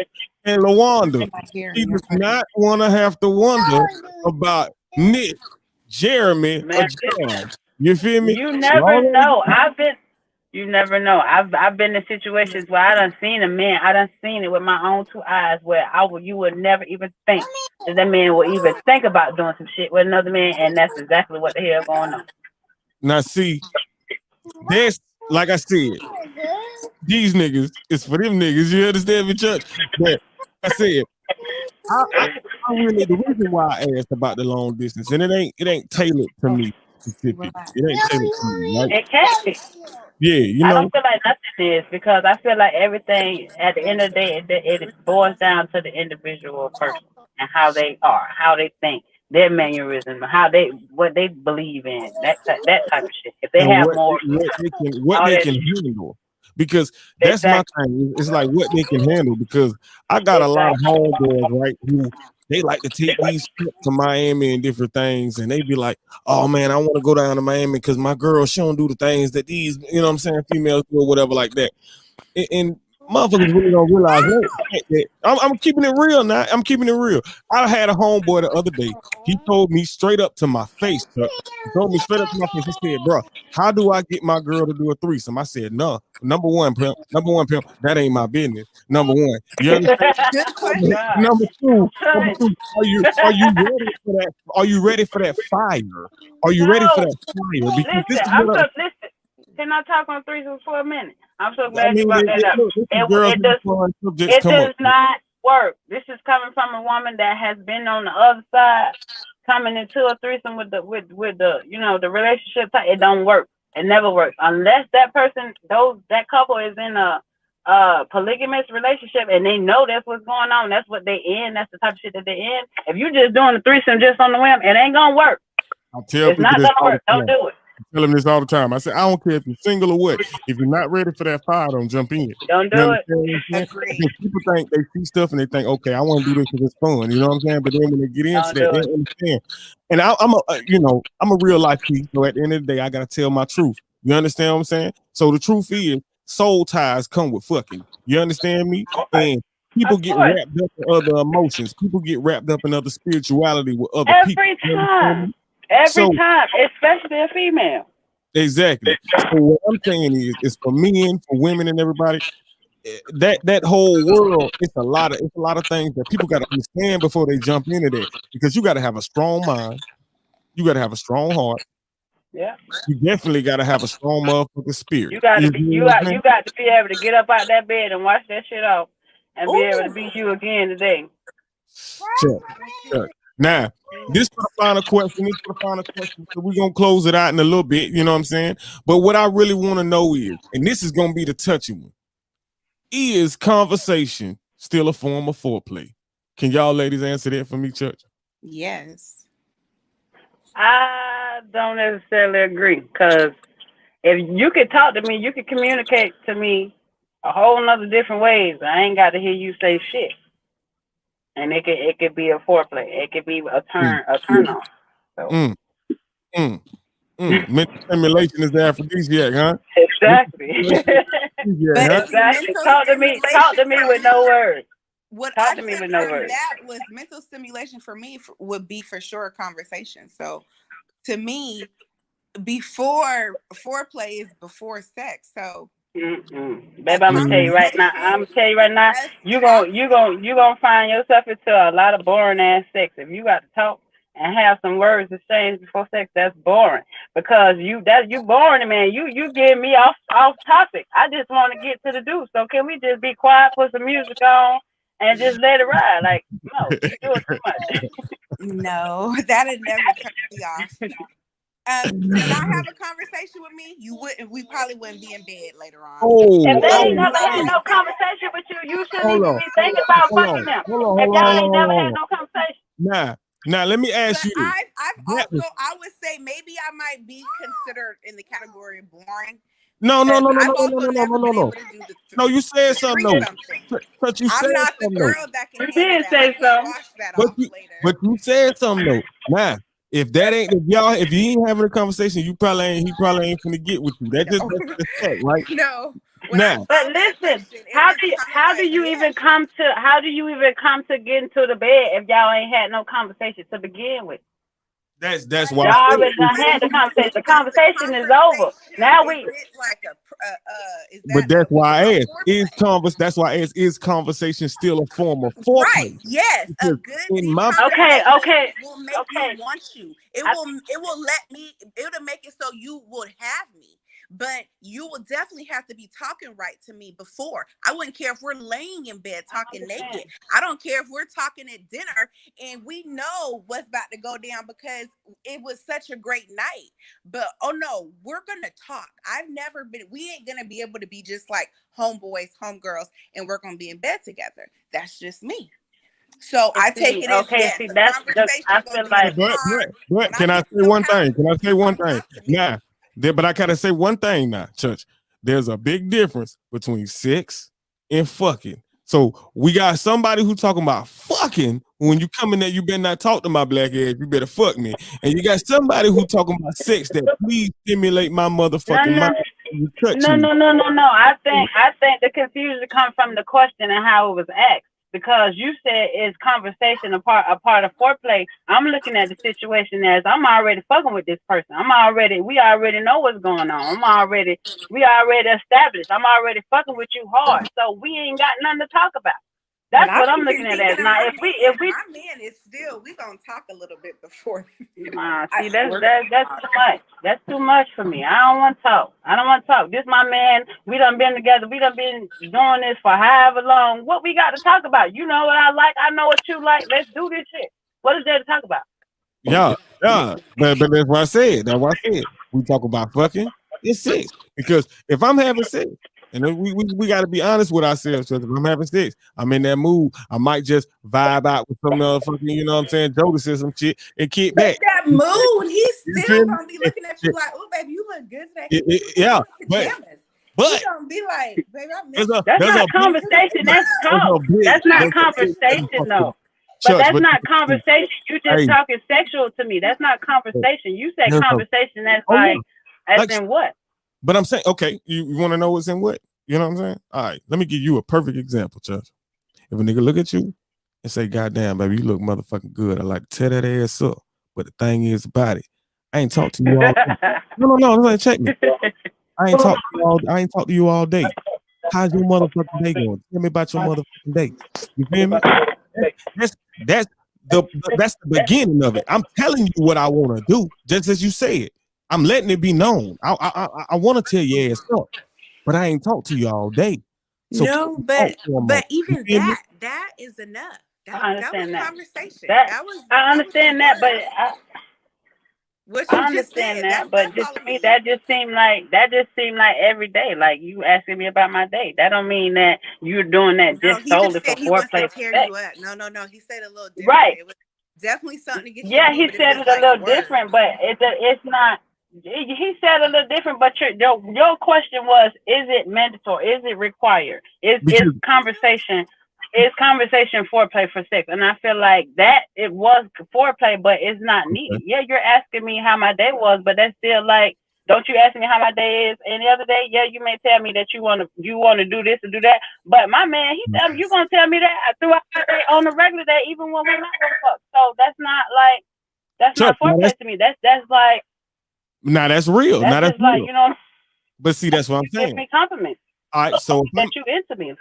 and LaWanda. She does not want to have to wonder about Nick, Jeremy, or John. You feel me? You never know. You never know. I've been in situations where I done seen a man. I done seen it with my own two eyes where you would never even think that man would even think about doing some shit with another man, and that's exactly what the hell going on. Now see, that's like I said, these niggas is for them niggas. You understand me, Chuck? But I said, I really the reason why I asked about the long distance, and it ain't tailored to me specifically. It ain't tailored to me, right? It can't be. Yeah, you I know. don't feel like nothing is because I feel like everything at the end of the day it boils down to the individual person and how they are, how they think, their mannerism, what they believe in, that type of shit. If they And have what they can handle. Because that's my thing. It's like what they can handle. Because I got a lot of homeboys, right, who they like to take these trips to Miami and different things, and they be like, "Oh man, I want to go down to Miami because my girl, she don't do the things that these, you know what I'm saying, females do or whatever like that." And motherfuckers really don't realize that. I'm keeping it real now. I'm keeping it real. I had a homeboy the other day. He told me straight up to my face, Chuck. He told me straight up to my face. He said, "Bro, how do I get my girl to do a threesome?" I said, "No. Number one, pimp. That ain't my business. Number one, you understand? Good question. Number two, are you ready for that? Are you ready for that fire? Are you ready for that fire? Because this is what listen. Can I talk on threesomes for a minute? I'm so glad you brought that up. It does not work. This is coming from a woman that has been on the other side, coming into a threesome with the you know the relationship type. It don't work. It never works unless that person that couple is in a polygamous relationship and they know that's what's going on. That's what they in. That's the type of shit that they in. If you just doing the threesome just on the whim, it ain't gonna work. It's not gonna work. Don't do it. I tell them this all the time. I say, I don't care if you're single or what. If you're not ready for that fire, don't jump in. Don't do it. People think they see stuff and they think, okay, I want to do this because it's fun. You know what I'm saying? But then when they get into that, they don't understand. And I'm a real life piece. So at the end of the day, I gotta tell my truth. You understand what I'm saying? So the truth is, soul ties come with fucking. You understand me? And people get wrapped up in other emotions. People get wrapped up in other spirituality with other people. Every time, especially a female. Exactly. So what I'm saying is for men, for women, and everybody, that whole world, it's a lot of things that people got to understand before they jump into that. Because you got to have a strong mind, you got to have a strong heart. Yeah. You definitely got to have a strong motherfucking spirit. You got to be able to get up out of that bed and wash that shit off, and be able to beat you again today. Sure. Now, this for the final question. So we're going to close it out in a little bit, you know what I'm saying? But what I really want to know is, and this is going to be the touchy one, is conversation still a form of foreplay? Can y'all ladies answer that for me, Church? Yes. I don't necessarily agree, because if you could talk to me, you could communicate to me a whole nother different ways. I ain't got to hear you say shit. and it could be a foreplay. It could be a turn on. So. Mm, mm, mental stimulation is the aphrodisiac, huh? Exactly. But Huh? Exactly. mental Talk to me stimulation with no words. what Talk I to me took with no from words. that was mental stimulation for me would be for sure a conversation. So to me, before foreplay is before sex. So Babe, I'm gonna tell you right now. us You talking. gonna find yourself into a lot of boring ass sex if you got to talk and have some words exchanged before sex. That's boring because you boring, man. You get me off topic. I just want to get to the deuce. So can we just be quiet, put some music on, and just let it ride? Like no, you doing too much. No, that'd never turn me off. To not have a conversation with me, we probably wouldn't be in bed later on. Oh, If they oh, ain't never had no Like, conversation with you, you shouldn't hold even on, be thinking about hold fucking on, them. hold If on, y'all ain't never hold had on. no conversation. Now, let me ask but you this. I've That was- also, I would say maybe I might be considered in the category of boring. No, I've also never been able to do No, you said something though. something. But you I'm said not the something though. girl that can You handle did that. say I can so. wash that But off later. you said something though. Now, if you ain't having a conversation, he probably ain't finna get with you. That's just fact, right? No. Now, But listen, how do you even come to get into the bed if y'all ain't had no conversation to begin with? that's why. Y'all already done had the conversation. The conversation is over. Now we. Is it like is that But that's why I asked. foreplay? That's why I asked. Is conversation still a form of foreplay? Right. Yes. A Because good in deep my- conversation Okay. will make me want you. It will make it so you would have me. But you will definitely have to be talking right to me before. I wouldn't care if we're laying in bed talking naked. I don't care if we're talking at dinner and we know what's about to go down because it was such a great night. But oh no, we're gonna talk. We ain't gonna be able to be just like homeboys, homegirls, and we're gonna be in bed together. That's just me. So I take it as yes, that's conversation. I feel like. But can I say one thing? Now, but I gotta say one thing now, Church. There's a big difference between sex and fucking. So we got somebody who talking about fucking. When you come in there, you better not talk to my black ass. You better fuck me. And you got somebody who talking about sex that please stimulate my motherfucking mind. No. I think the confusion comes from the question and how it was asked. Because you said is conversation a part of foreplay. I'm looking at the situation as I'm already fucking with this person. We already know what's going on. We already established. I'm already fucking with you hard. So we ain't got nothing to talk about. That's what I'm looking at as. Now if we my man is still, we gonna talk a little bit before. See, that's too much. That's too much for me. I don't want to talk. This my man. We done been together. We done been doing this for however long. What we got to talk about? You know what I like. I know what you like. Let's do this shit. What is there to talk about? Yeah. But that's what I said. We talk about fucking. It's sex. Because if I'm having sex, and we got to be honest with ourselves. If I'm having sex, I'm in that mood. I might just vibe out with some motherfucking, you know what I'm saying, Jodeci or some shit and kick back. That mood, he's still gonna be looking at you like, "Oh, baby, you look good today." Yeah, but he's gonna be like, "Baby, that's not conversation. That's talk. That's not conversation, though. But that's not conversation. You just talking sexual to me. That's not conversation. You said conversation. That's as in what? But I'm saying, okay, you want to know what's in what? You know what I'm saying? All right, let me give you a perfect example, Church. If a nigga look at you and say, "Goddamn, baby, you look motherfucking good," I like to tear that ass up. But the thing is about it, I ain't talked to you all day. No, check me. I ain't talked to you all day. How's your motherfucking day going? Tell me about your motherfucking day. You feel me? That's the beginning of it. I'm telling you what I want to do, just as you said. I'm letting it be known. I want to tell your ass up, but I ain't talked to you all day. So no, but even that is enough. That was conversation. I understand that, but what you just said. But just to me, that just seemed like every day. Like you asking me about my day. That don't mean that you're doing that just solely for foreplay. No. He said a little different. Right. It was definitely something to get you. Yeah, he said it a little different, but it's not. He said a little different, but your question was: is it mandatory? Is it required? Is conversation is conversation foreplay for sex, and I feel like that it was foreplay, but it's not needed. Yeah, you're asking me how my day was, but that's still like, don't you ask me how my day is any other day? Yeah, you may tell me that you want to do this or do that, but my man, you're gonna tell me that throughout the day on a regular day, even when we're not gonna fuck. So that's not like not foreplay to me. That's like now that's real. That's now that's just like real. But see, that's what I'm saying. Give me compliments. All right, so that you into me.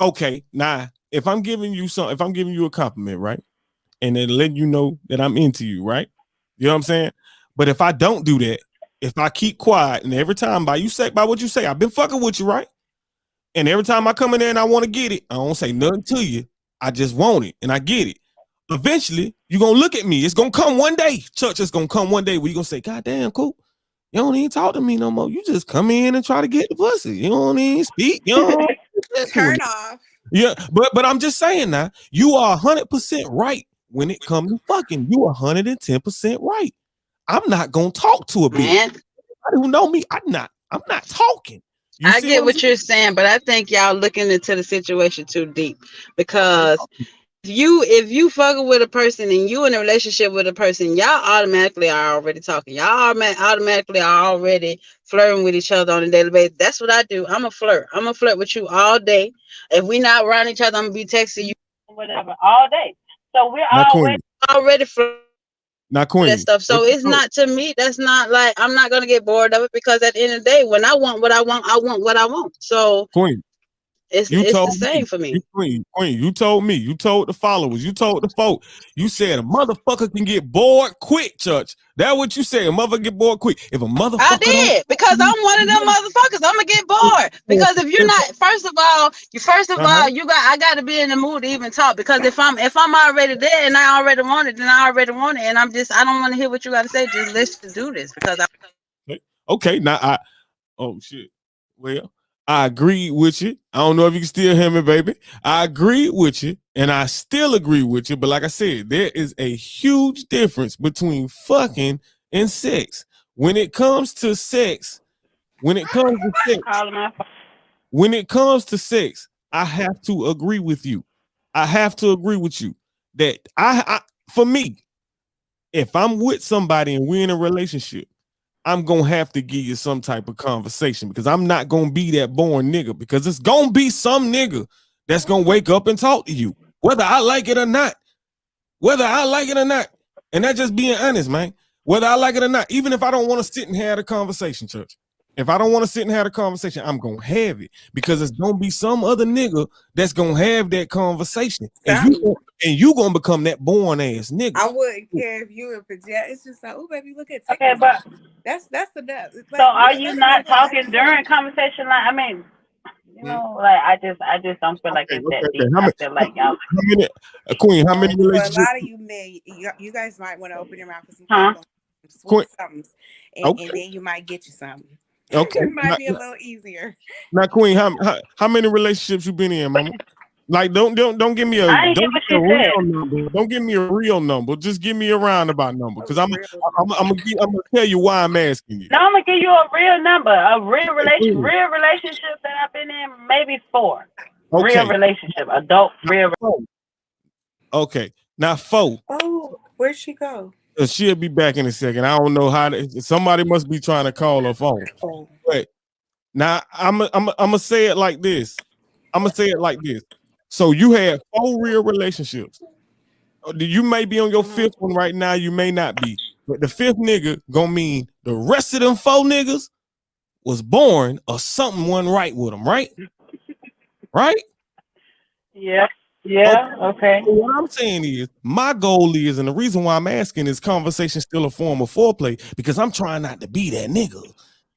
Okay, now if I'm giving you a compliment, right, and then letting you know that I'm into you, right? You know what I'm saying? But if I don't do that, if I keep quiet, and every time by what you say, I've been fucking with you, right? And every time I come in there and I want to get it, I don't say nothing to you. I just want it, and I get it. Eventually, you're gonna look at me. It's gonna come one day. Church is gonna come one day where you're gonna say, God damn, cool. You don't even talk to me no more. You just come in and try to get the pussy. You don't even speak. You don't turn off. Yeah, but I'm just saying now, you are 100% right when it comes to fucking. You are 110% right. I'm not gonna talk to a bitch. Anybody who know me, I'm not talking. I get what you're saying, but I think y'all looking into the situation too deep, because if you fucking with a person and you in a relationship with a person, y'all automatically are already talking. Y'all automatically are already flirting with each other on a daily basis. That's what I do. I'm a flirt. I'm a flirt with you all day. If we not around each other, I'm gonna be texting you whatever all day. So we're already flirting. Not Queen. That stuff. So it's not, to me, that's not like, I'm not gonna get bored of it, because at the end of the day, when I want what I want, I want what I want. So Queen, it's the same for me. Queen, you told me, you told the followers, you told the folk, you said a motherfucker can get bored quick, church. That's what you said. A motherfucker get bored quick. If a motherfucker, I did, because I'm one of them motherfuckers. I'm gonna get bored, because if you're not, first of all, I got to be in the mood to even talk. Because if I'm already there and I already want it, then I already want it, and I don't want to hear what you got to say. Just let's just do this, because okay, now oh shit, well, I agree with you. I don't know if you can still hear me, baby. I agree with you, and I still agree with you. But like I said, there is a huge difference between fucking and sex. When it comes to sex, I have to agree with you. I have to agree with you that for me, if I'm with somebody and we're in a relationship, I'm gonna have to give you some type of conversation, because I'm not gonna be that boring nigga, because it's gonna be some nigga that's gonna wake up and talk to you, whether I like it or not. And that's just being honest, man. Whether I like it or not, even if I don't want to sit and have a conversation, church. If I don't want to sit and have a conversation, I'm gonna have it, because it's gonna be some other nigga that's gonna have that conversation, and you gonna become that boring ass nigga. I wouldn't care if you were project. It's just like, oh baby, look at okay, but that's the depth. Like, so are you not talking during conversation? Like, I mean, you know, like I just don't feel like it's that deep. I feel like y'all. Queen, how many relationships? A lot of you men, you guys might want to open your mouth for some sweet something, and then you might get you something. Okay, it might be a little easier. Now, Queen, how many relationships you been in, mama? Like, don't give me a real number. Don't give me a real number. Just give me a roundabout number, because I'm gonna tell you why I'm asking you. No, I'm gonna give you a real number, a real relationship that I've been in, maybe 4. Okay. Real relationship, adult real. Okay, now 4. Oh, where'd she go? She'll be back in a second. I don't know how. Somebody must be trying to call her phone. Oh. But now I'm gonna say it like this. So you had 4 real relationships. You may be on your 5th one right now. You may not be. But the 5th nigga gonna mean the rest of them 4 niggas was born or something wasn't right with them, right? Right? Yeah. Yeah, okay. So what I'm saying is, my goal is, and the reason why I'm asking is, conversation still a form of foreplay, because I'm trying not to be that nigga.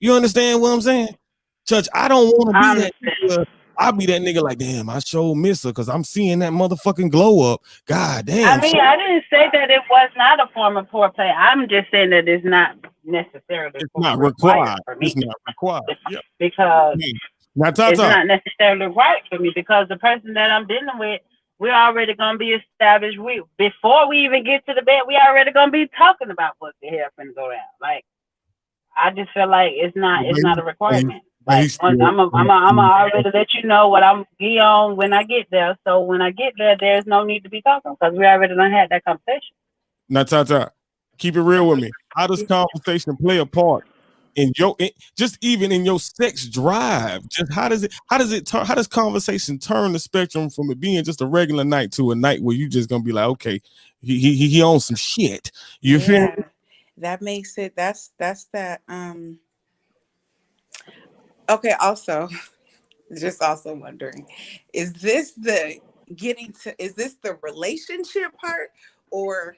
You understand what I'm saying? Church, I don't want to be that nigga. I'll be that nigga like, damn, I sure miss her, because I'm seeing that motherfucking glow up. God damn. I mean, I didn't say that it was not a form of foreplay. I'm just saying that it's not necessarily required for me. It's not required. Yeah. Because it's not necessarily right for me, because the person that I'm dealing with, we're already gonna be established. Before we even get to the bed, we already gonna be talking about what the hell finna go down. Like, I just feel like it's not a requirement. But Like he's still, I'm already let you know what I'm be on when I get there. So when I get there, there's no need to be talking because we already done had that conversation. now, Tata, keep it real with me. How does conversation play a part in just even in your sex drive? Just how does conversation turn the spectrum from it being just a regular night to a night where you just gonna be like, okay, he on some shit. You feel me? That makes it. That's that. Okay. Also, just also wondering, is this the relationship part or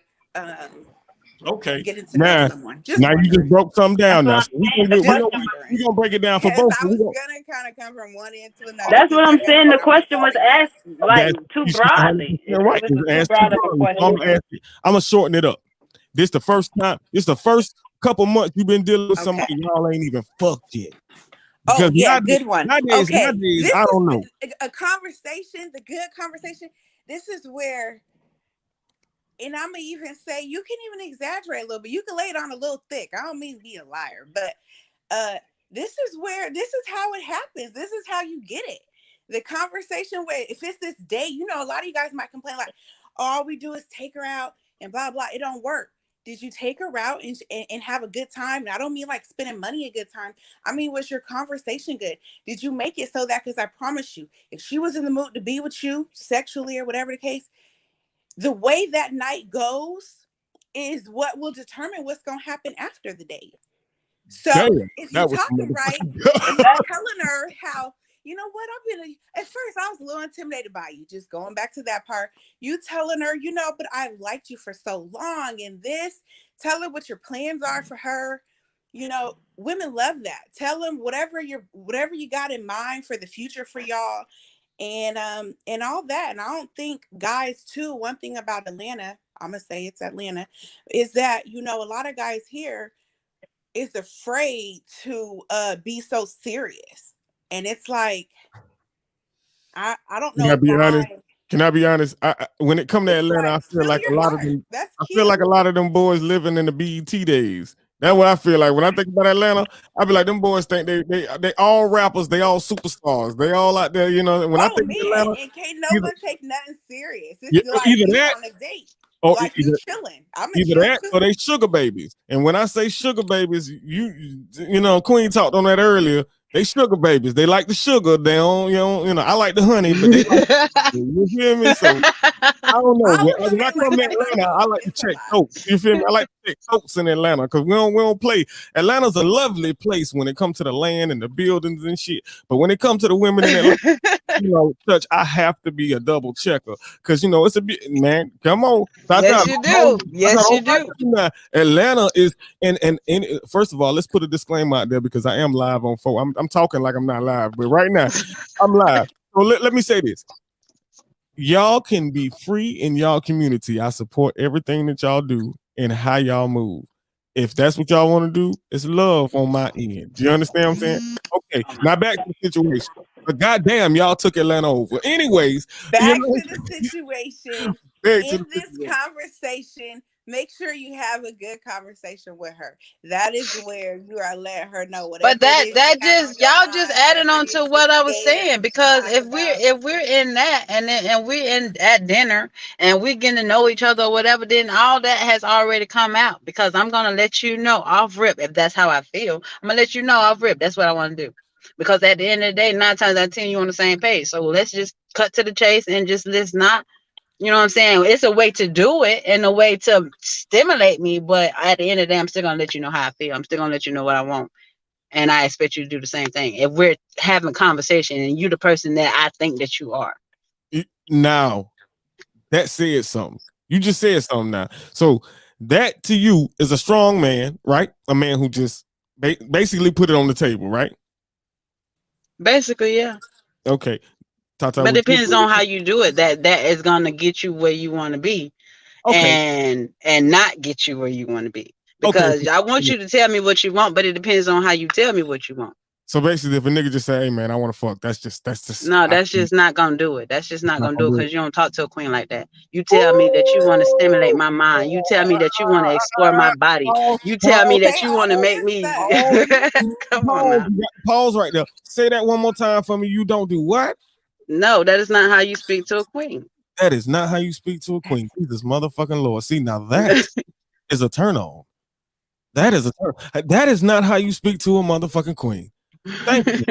Okay. getting to know someone? Now you just broke something down. Now so we're gonna break it down for both. I was gonna kind of come from one end to another. That's what I'm saying. The question was asked like too broadly. Right. I'm gonna shorten it up. This the first couple months you've been dealing with somebody y'all ain't even fucked yet. Oh yeah, good one. Nowadays, I don't know. A conversation, the good conversation. This is where, and I'm gonna even say you can even exaggerate a little bit. You can lay it on a little thick. I don't mean to be a liar, but this is how it happens. This is how you get it. The conversation where if it's this date, you know, a lot of you guys might complain like, all we do is take her out and blah blah. It don't work. Did you take her out and have a good time? And I don't mean like spending money a good time. I mean, was your conversation good? Did you make it so that, because I promise you, if she was in the mood to be with you sexually or whatever the case, the way that night goes is what will determine what's going to happen after the date. So if you're talking right, if you're telling her how, you know what, at first I was a little intimidated by you, just going back to that part, you telling her, you know, but I've liked you for so long and this, tell her what your plans are for her. You know, women love that. Tell them whatever you got in mind for the future for y'all and all that. And I don't think guys too, one thing about Atlanta, I'm going to say it's Atlanta, is that, you know, a lot of guys here is afraid to be so serious. And it's like, I don't know. Can I be honest? When it comes to Atlanta, I feel like a lot of them boys living in the BET days. That's what I feel like. When I think about Atlanta, I be like, them boys think they all rappers, they all superstars. They all out there, you know. When I think Atlanta, and can't no one take nothing serious. It's like either that on a date. or like you chilling. Either that or they sugar babies. And when I say sugar babies, you know, Queen talked on that earlier. They sugar babies. They like the sugar. They don't, you know, I like the honey, but they like, you feel me? So I don't know. When I come to Atlanta, I like to check coats. You feel me? I like to check coats in Atlanta because we don't play. Atlanta's a lovely place when it comes to the land and the buildings and shit. But when it comes to the women in Atlanta, you know, Touch, I have to be a double checker because you know it's a bit, man. Come on, yes you do. Yes you do. Atlanta is and first of all, let's put a disclaimer out there because I am live on phone. I'm talking like I'm not live, but right now I'm live. So let me say this. Y'all can be free in y'all community. I support everything that y'all do and how y'all move. If that's what y'all want to do, it's love on my end. Do you understand what I'm saying? Okay, now back to the situation. But goddamn, y'all took Atlanta over. Anyways, back to the situation. In this conversation, make sure you have a good conversation with her. That is where you are letting her know whatever. But that just y'all just added on to what I was saying, because if we're in that and we're in at dinner and we're getting to know each other or whatever, then all that has already come out, because I'm gonna let you know off rip if that's how I feel. I'm gonna let you know off rip. That's what I want to do. Because at the end of the day, 9 times out of 10, you're on the same page. So let's just cut to the chase and just let's not, you know what I'm saying? It's a way to do it and a way to stimulate me. But at the end of the day, I'm still going to let you know how I feel. I'm still going to let you know what I want. And I expect you to do the same thing. If we're having a conversation and you're the person that I think that you are. Now, that said something. You just said something now. So that to you is a strong man, right? A man who just basically put it on the table, right? Basically, yeah. Okay. Tata, but it depends on how you do it. That is gonna get you where you want to be, okay, and not get you where you want to be. Because I want you to tell me what you want, but it depends on how you tell me what you want. So basically, if a nigga just say, "Hey man, I want to fuck," that's just No, I that's just not gonna do it. That's just not not gonna gonna do it do it. because you don't talk to a queen like that. You tell me that you want to stimulate my mind. You tell me that you want to explore my body. Pause, You tell me pause, that Say you all want to of make this me. stuff. Come on pause, now. you got- pause right there. Say that one more time for me. You don't do what? No, that is not how you speak to a queen. That is not how you speak to a queen. Jesus motherfucking Lord. See, now that is a turn on. That is a turn. That is not how you speak to a motherfucking queen. Thank you.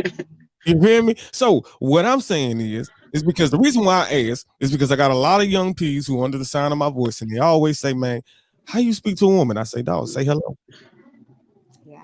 You hear me? So what I'm saying is because the reason why I ask is because I got a lot of young peas who are under the sound of my voice, and they always say, "Man, how you speak to a woman?" I say, "Dog, say hello." Yeah.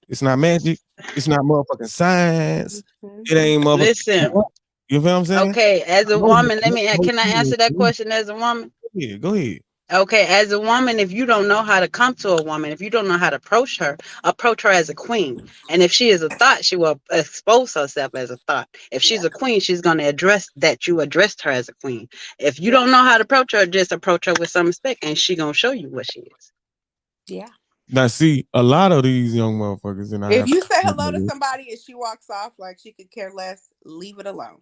It's not magic. It's not motherfucking science. It ain't Listen, motherfucking. You feel what I'm saying? okay, as a No, woman, no, can I answer that question as a woman? Yeah, go ahead. Okay, as a woman, if you don't know how to come to a woman, if you don't know how to approach her as a queen. And if she is a thought, she will expose herself as a thought. If she's a queen, she's going to address that you addressed her as a queen. If you don't know how to approach her, just approach her with some respect and she going to show you what she is. Yeah. Now, see, a lot of these young motherfuckers, and I If have you say hello to somebody and she walks off like she could care less, leave it alone.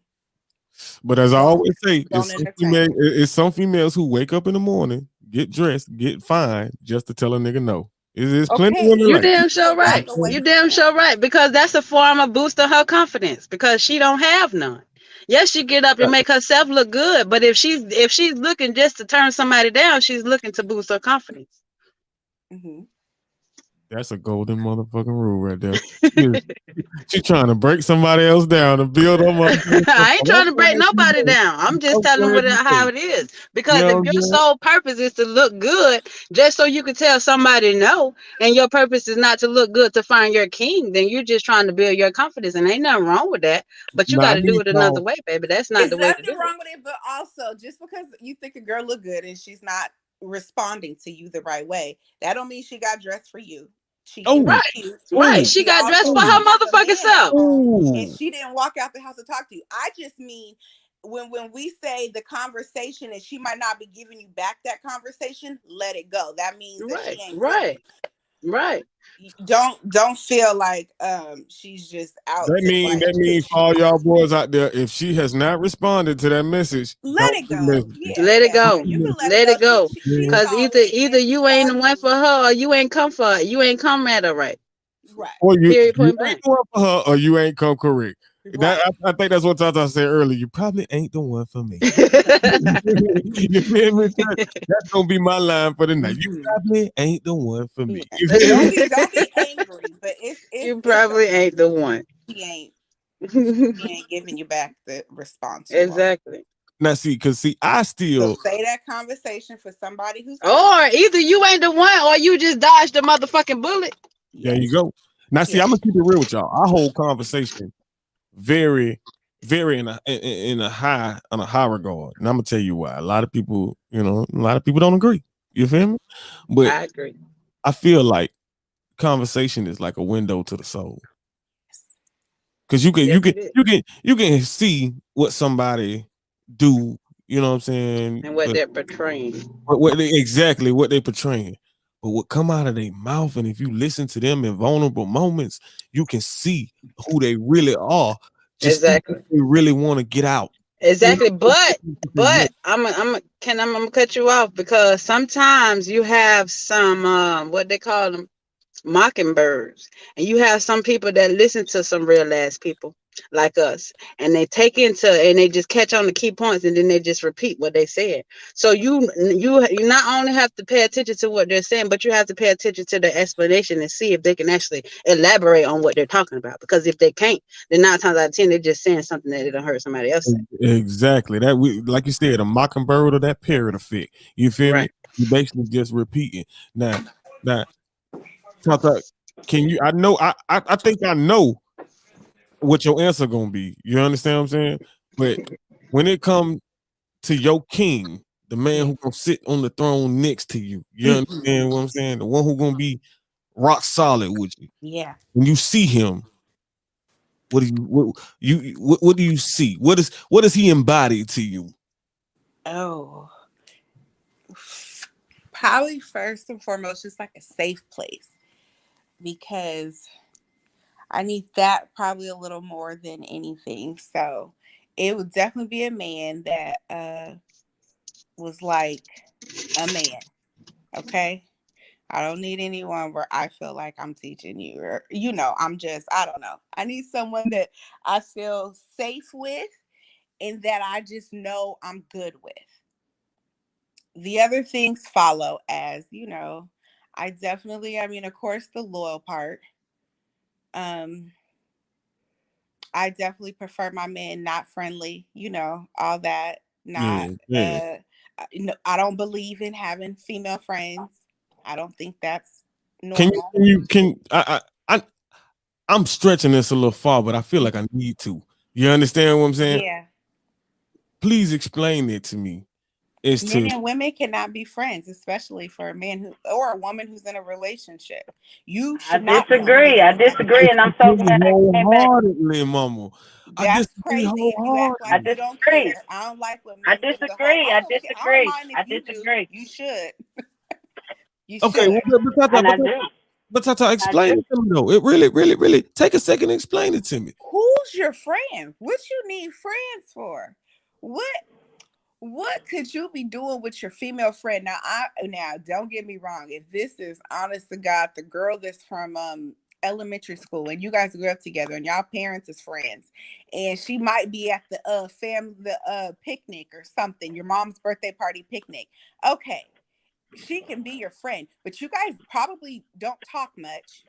but as I always say, Don't entertain. it's some females who wake up in the morning, get dressed, get fine, just to tell a nigga no. It's plenty of Okay. women You like that. damn sure right. Walk away You from damn that. sure right. Because that's a form of boosting her confidence because she don't have none. Yes, she get up and make herself look good, but if she's looking just to turn somebody down, she's looking to boost her confidence. Mm-hmm. That's a golden motherfucking rule right there. She trying to break somebody else down and build them up. I ain't trying to break nobody down. I'm just telling how it is. Because You know if what I'm your saying? sole purpose is to look good, just so you can tell somebody no, and your purpose is not to look good to find your king, then you're just trying to build your confidence, and ain't nothing wrong with that. But you Nah, got I to do need it another y'all. way, baby. That's not There's the way to do nothing it. wrong with it, but also just because you think a girl look good and she's not responding to you the right way, that don't mean she got dressed for you. She can Oh, be Right, cute. right. oh, She She got dressed also for oh, her might have a motherfucking man at self. home and oh. she didn't walk out the house to talk to you. I just mean when we say the conversation and she might not be giving you back that conversation, let it go. That means that she Right, ain't feeling right, right. you. Don't feel like she's just out to like That mean hit for you. all y'all boys out there, if she has not responded to that message, Let don't it be go. messaging. Yeah, Let it yeah. go. You can let it Let go. it go. She Yeah. Cause saw it either and she you saw ain't the one you. for her or you ain't come for her. You ain't come at her right. Right. Or Period, you point ain't blank. the one for her, or you ain't come correct. That Right. I think that's what Tata said earlier. You probably ain't the one for me. You feel me? That's gonna be my line for the night. You probably ain't the one for me. You feel me? Don't be angry, but You it's probably ain't the one. she ain't giving you back the response you want. Exactly. Now see, I So still say that conversation for somebody who's hurt. Or either you ain't the one or you just dodged the motherfucking bullet. there Yes. you go. Now see, Yes. I'm gonna keep it real with y'all. I hold conversation very, very in a high on a high regard. And I'm gonna tell you why. A lot of people don't agree. You feel me? But I agree. I feel like conversation is like a window to the soul. Cause you can Yes, it is. you can see what somebody do, you know what I'm saying? And what they're portraying. What they exactly what they portraying. But what come out of their mouth, and if you listen to them in vulnerable moments, you can see who they really are. Just see Exactly. what they really want to get out. Exactly. But Yeah. I'm gonna cut you off because sometimes you have some what they call them mockingbirds, and you have some people that listen to some real ass people like us, and they take into and they just catch on the key points, and then they just repeat what they said. So you not only have to pay attention to what they're saying, but you have to pay attention to the explanation and see if they can actually elaborate on what they're talking about. Because if they can't, then 9 times out of 10 they're just saying something that they don't heard somebody else say. Exactly. That we like you said, a mockingbird or that parrot effect. You feel me? Right. You basically just repeating. Now, Tata, can you? I know. I think I know what your answer gonna be. You understand what I'm saying? But when it comes to your king, the man who gonna sit on the throne next to you, you understand what I'm saying? The one who gonna be rock solid with you. Yeah. When you see him, what do what do you see? What is he embodied to you? Oh. Probably first and foremost, just like a safe place. Because I need that probably a little more than anything. So it would definitely be a man that was like a man. Okay. I don't need anyone where I feel like I'm teaching you, or I don't know. I need someone that I feel safe with and that I just know I'm good with. The other things follow as, of course, the loyal part. Um, I definitely prefer my men not friendly, all that. Not, Yeah. I don't believe in having female friends. I don't think that's Can normal. I'm stretching this a little far, but I feel like I need to. You understand what I'm saying? Yeah. Please explain it to me. Men and women cannot be friends, especially for a man or a woman who's in a relationship. You should not disagree. I disagree, and I'm so glad I came back. Wholeheartedly, Mama. That's crazy. If you act like you don't care, I don't like what men do. I disagree. You should. You should. Okay, but Tata, explain it to me though. It really take a second and explain it to me. Who's your friend? What you need friends for? What could you be doing with your female friend? Now don't get me wrong. If this is honest to God, the girl that's from elementary school and you guys grew up together and y'all parents is friends, and she might be at the picnic or something, your mom's birthday party picnic. Okay, she can be your friend, but you guys probably don't talk much.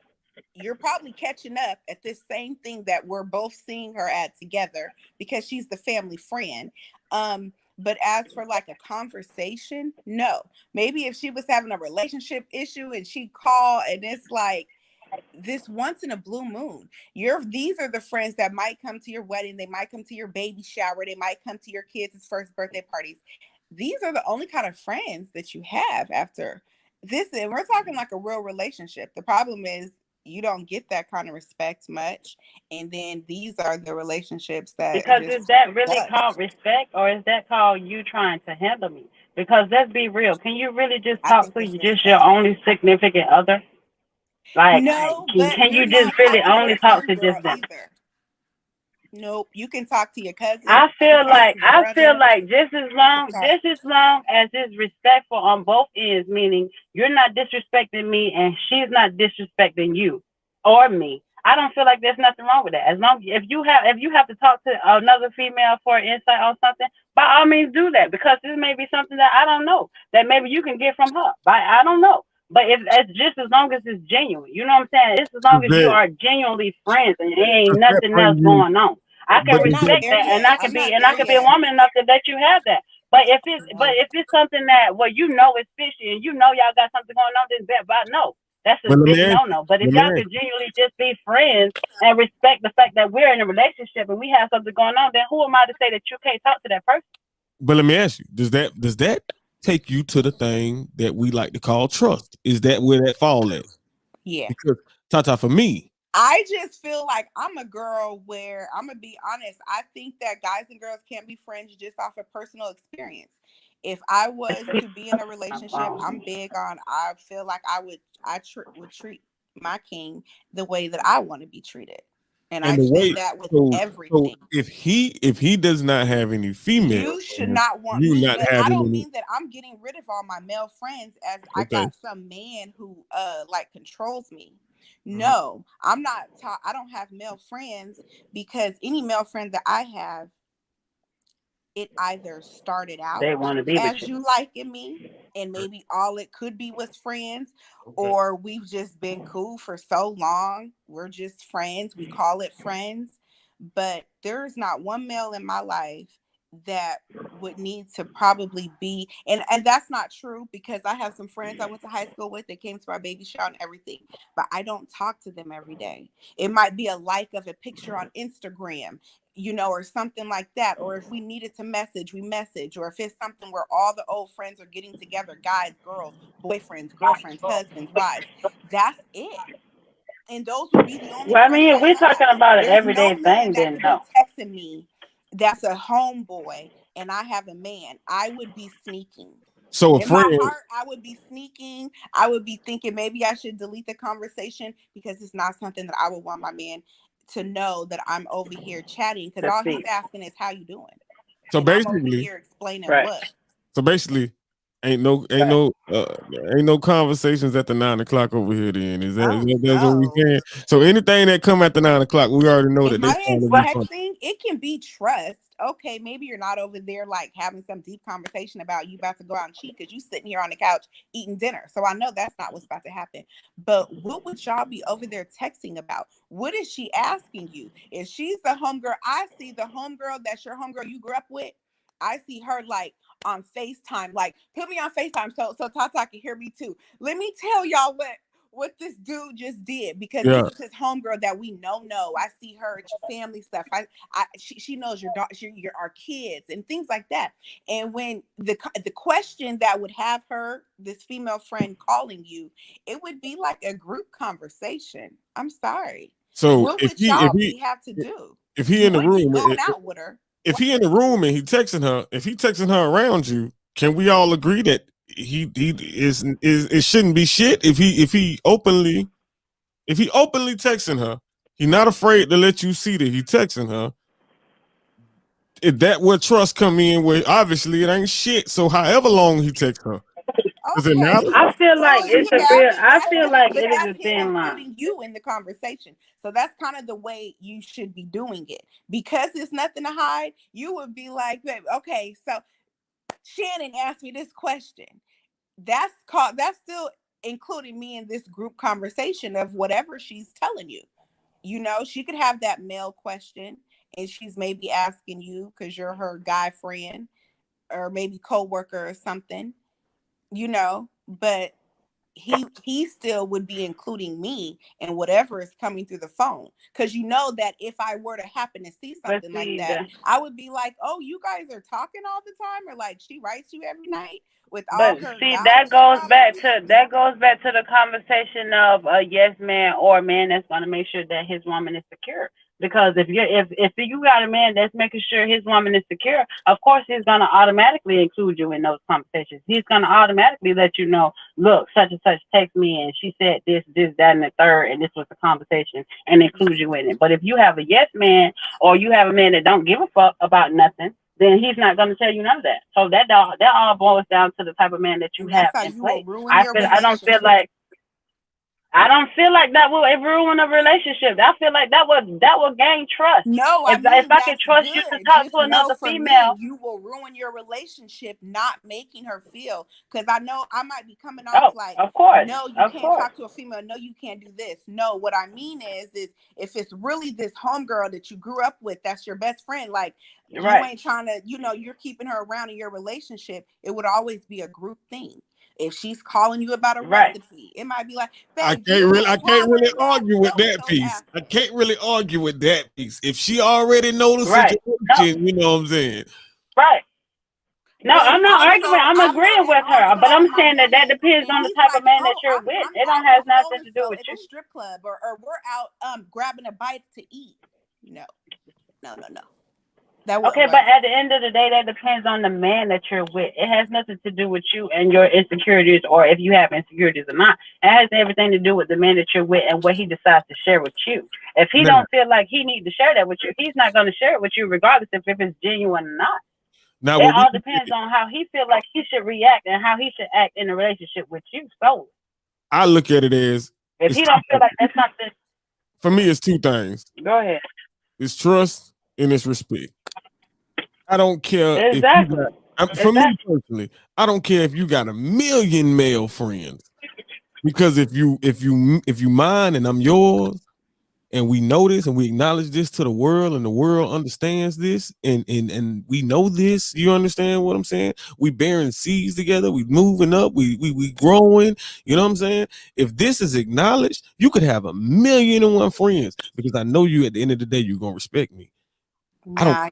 You're probably catching up at this same thing that we're both seeing her at together because she's the family friend. But as for like a conversation, no. Maybe if she was having a relationship issue and she called and it's like this once in a blue moon. These are the friends that might come to your wedding. They might come to your baby shower. They might come to your kids' first birthday parties. These are the only kind of friends that you have after this. And we're talking like a real relationship. The problem is you don't get that kind of respect much. And then these are the relationships that... Because is that really called respect, or is that called you trying to handle me? Because let's be real. Can you really just talk to your only significant other? Like, no, can you just really only talk to just them? Nope, you can talk to your cousin. I feel like just as long as it's respectful on both ends, meaning you're not disrespecting me and she's not disrespecting you or me. I don't feel like there's nothing wrong with that. As long if you have to talk to another female for insight on something, by all means do that, because this may be something that I don't know that maybe you can get from her. I don't know. But if it's just as long as it's genuine, you know what I'm saying? It's as long as you are genuinely friends and there ain't nothing else going on. I can respect that, and I can be a woman enough to let you have that. But if it's something that it's fishy and y'all got something going on, then no. That's a big no. But if y'all could genuinely just be friends and respect the fact that we're in a relationship and we have something going on, then who am I to say that you can't talk to that person? But let me ask you, does that take you to the thing that we like to call trust? Is that where that fall at? Yeah. Because Tata, for me, I just feel like I'm a girl where I'm gonna be honest. I think that guys and girls can't be friends just off of personal experience. If I was to be in a relationship, I'm big on. I feel like I would treat my king the way that I want to be treated. And I say that with everything. So if he does not have any female, you should not want me. But I don't mean that I'm getting rid of all my male friends as I got some man who like controls me. No, I'm not. I don't have male friends because any male friend that I have, it either started out they want to be as you liking me, and maybe all it could be was friends, or we've just been cool for so long. We're just friends. We call it friends. But there's not one male in my life that would need to probably be, and that's not true, because I have some friends I went to high school with that came to my baby shower and everything, but I don't talk to them every day. It might be a like of a picture on Instagram, or something like that. Or if we needed to message, we message. Or if it's something where all the old friends are getting together, guys, girls, boyfriends, girlfriends, husbands, wives, that's it. And those would be the only. Well, I mean, if we're talking about an everyday thing, then no. Texting me, that's a homeboy, and I have a man, I would be sneaking. So a In my friend, heart, I would be sneaking. I would be thinking maybe I should delete the conversation because it's not something that I would want my man to know that I'm over here chatting. Because all he's asking is how you doing. so And I'm over basically, here explaining Right. what. so basically, ain't no conversations at the 9 o'clock over here. Then is that, Oh, that's what we no. saying? So anything that come after 9 o'clock, we already know If that my they man's trying to be funny. texting, it can be trust. Okay, maybe you're not over there like having some deep conversation about you about to go out and cheat because you sitting here on the couch eating dinner. So I know that's not what's about to happen. But what would y'all be over there texting about? What is she asking you? If she's the homegirl, I see the homegirl that's your homegirl you grew up with. I see her like on FaceTime, like put me on FaceTime so Tata can hear me too. Let me tell y'all what this dude just did, because Yeah. this is his homegirl that we know. I see her at your family stuff. She knows your daughter, our kids and things like that. And when the question that would have her, this female friend calling you, it would be like a group conversation. I'm sorry. So What would y'all have to do? if he in the You room, going out with her? if he in the room and he texting her, if he texting her around you, can we all agree that he is it shouldn't be shit if he openly texting her, he not afraid to let you see that he texting her. Is that where trust come in? Where obviously it ain't shit. So however long he texts her, does it matter? I feel like it's a real. I feel like it is a thin line. Including you in the conversation. So that's kind of the way you should be doing it, because there's nothing to hide. You would be like, okay, so Shannon asked me this question. That's still including me in this group conversation of whatever she's telling you. You know, she could have that male question and she's maybe asking you because you're her guy friend or maybe co-worker or something, you know, but he still would be including me in whatever is coming through the phone, because you know that if I were to happen to see something like that, I would be like, oh, you guys are talking all the time, or like she writes you every night with all her. See, that goes back to the conversation of a yes man or a man that's going to make sure that his woman is secure. Because if you got a man that's making sure his woman is secure, of course he's gonna automatically include you in those conversations. He's gonna automatically let you know, look, such and such text me and she said this, that, and the third, and this was the conversation, and include you in it. But if you have a yes man or you have a man that don't give a fuck about nothing, then he's not gonna tell you none of that. So that all boils down to the type of man that you have in place. I don't feel like that will ruin a relationship. I feel like that will gain trust. No, if I can trust you to talk to another female, you will ruin your relationship not making her feel. Because I know I might be coming off like, of course, no, you can't talk to a female. No, you can't do this. No, what I mean is if it's really this homegirl that you grew up with, that's your best friend, like you ain't trying to, you're keeping her around in your relationship. It would always be a group thing. If she's calling you about a recipe, it might be like, I can't really argue with that piece. I can't really argue with that piece. If she already knows the situation, you know what I'm saying? Right. No, I'm not arguing. I'm agreeing with her, but I'm saying that depends on the type of man that you're with. It don't have nothing to do with you. Strip club or we're out grabbing a bite to eat. No. Okay, but at the end of the day, that depends on the man that you're with. It has nothing to do with you and your insecurities, or if you have insecurities or not. It has everything to do with the man that you're with and what he decides to share with you. If he don't feel like he needs to share that with you, he's not going to share it with you, regardless if it's genuine or not. Now, it all depends on how he feels like he should react and how he should act in a relationship with you. So I look at it as, if he don't feel like that's something, for me, it's two things. Go ahead. It's trust and it's respect. I don't care. Exactly. For me personally, I don't care if you got 1 million male friends, because if you mine and I'm yours, and we know this and we acknowledge this to the world, and the world understands this, and we know this. You understand what I'm saying? We bearing seeds together. We moving up. We growing. You know what I'm saying? If this is acknowledged, you could have 1,000,001 friends, because I know you at the end of the day you're gonna respect me. I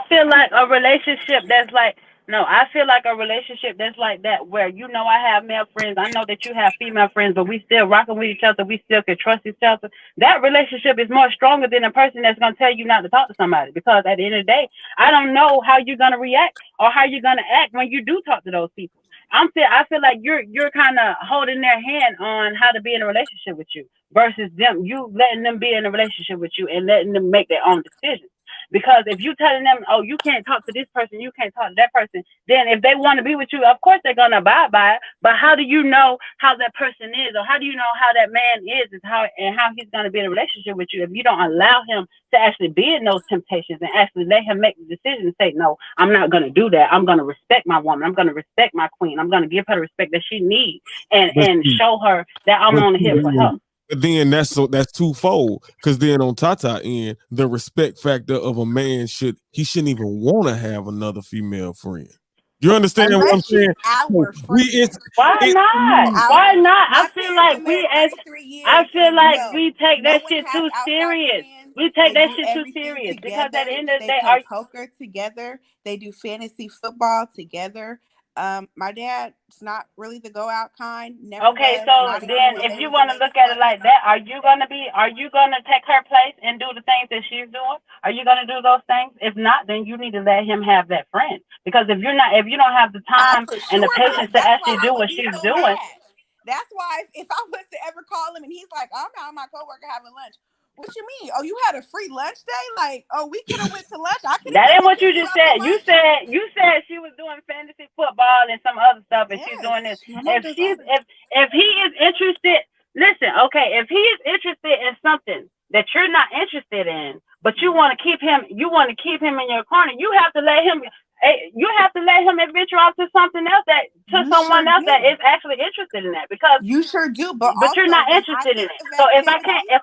feel like a relationship that's like No, I feel like a relationship that's like that, where I have male friends, I know that you have female friends, but we still rocking with each other, we still can trust each other. That relationship is more stronger than a person that's gonna tell you not to talk to somebody. Because at the end of the day, I don't know how you're gonna react or how you're gonna act when you do talk to those people. I feel like you're kind of holding their hand on how to be in a relationship with you versus you letting them be in a relationship with you and letting them make their own decisions. Because if you telling them, oh, you can't talk to this person, you can't talk to that person, then if they want to be with you, of course they're gonna abide by it. But how do you know how that person is, or how do you know how that man is how he's gonna be in a relationship with you if you don't allow him to actually be in those temptations and actually let him make the decision and say, no, I'm not gonna do that. I'm gonna respect my woman. I'm gonna respect my queen. I'm gonna give her the respect that she needs and show her that I'm on the hip for her. But then that's twofold, because then on Tata end, the respect factor of a man shouldn't even want to have another female friend. You understand what I'm saying? Our Why not? Why not? I feel like we take that shit too serious. We take that shit too serious because at the end of the day, play poker together. They do fantasy football together. My dad's not really the go out kind. Okay, so then if you want to look at it like that, are you gonna take her place and do the things that she's doing? Are you gonna do those things? If not, then you need to let him have that friend. Because if you don't have the time and the patience to actually do what she's doing. That's why if I was to ever call him and he's like, I'm out with my coworker having lunch. What you mean? Oh, you had a free lunch day? Like, oh, we could have went to lunch. That ain't what you just said. You said she was doing fantasy football and some other stuff, and she's doing this. If he is interested, listen, okay. If he is interested in something that you're not interested in, but you want to keep him in your corner, you have to let him. You have to let him venture off to something else someone else that is actually interested in that, because you sure do, but you're not interested in it. So if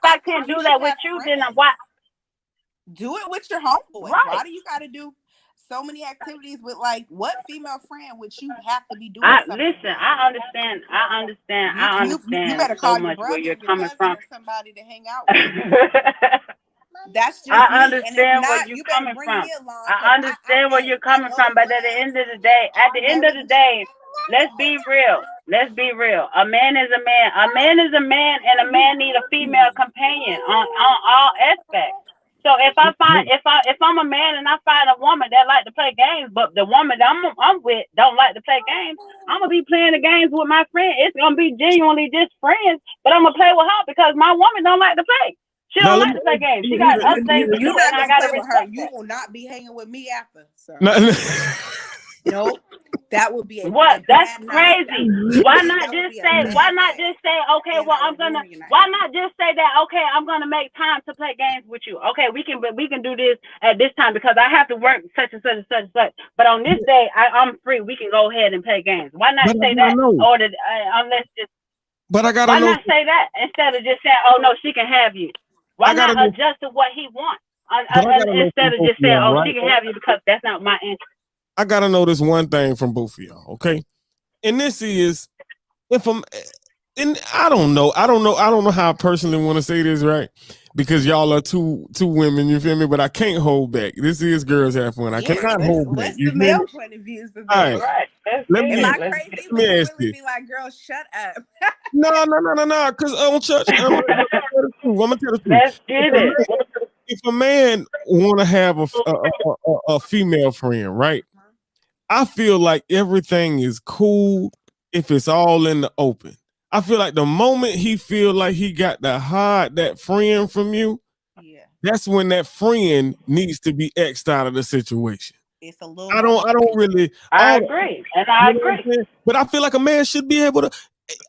I can't do that with you, then why? Do it with your homeboy. Right. Why do you got to do so many activities with what female friend would you have to be doing? Listen, I understand. You better call so much where you're coming from. Somebody to hang out with. That's just I understand where you're coming from. I understand where you're coming from, but at the end of the day, let's be real. A man is a man. A man is a man, and a man needs a female companion on all aspects. So if I'm a man and I find a woman that like to play games, but the woman that I'm with don't like to play games, I'm gonna be playing the games with my friend. It's gonna be genuinely just friends, but I'm gonna play with her because my woman don't like to play. She don't like to play games. She got other things to do, and I gotta respect her. You will not be hanging with me after, sir. No. That would be that's crazy. Why not just say, okay, well, why not just say that, okay, I'm gonna make time to play games with you. Okay, we can do this at this time because I have to work such and such and such and such. But on this day, I'm free. We can go ahead and play games. Why not say that? Unless just. But I gotta why not say that instead of just saying, oh no, she can have you? Why not adjust to what he wants instead of just saying, oh, she can have you because that's not my interest. I gotta know this one thing from both of y'all, okay? And this is, I don't know how I personally want to say this, right? Because y'all are two women, you feel me? But I can't hold back. This is Girls Have Fun. I cannot hold back. What's the male point of view? All right. Let me ask this. Be like, girl, shut up. No. Because I'm gonna tell the truth. Let's get it. If a man want to have a female friend, right? I feel like everything is cool if it's all in the open. I feel like the moment he feel like he got to hide that friend from you, that's when that friend needs to be X'd out of the situation. It's a little. I don't really. I agree, and I agree. But I feel like a man should be able to.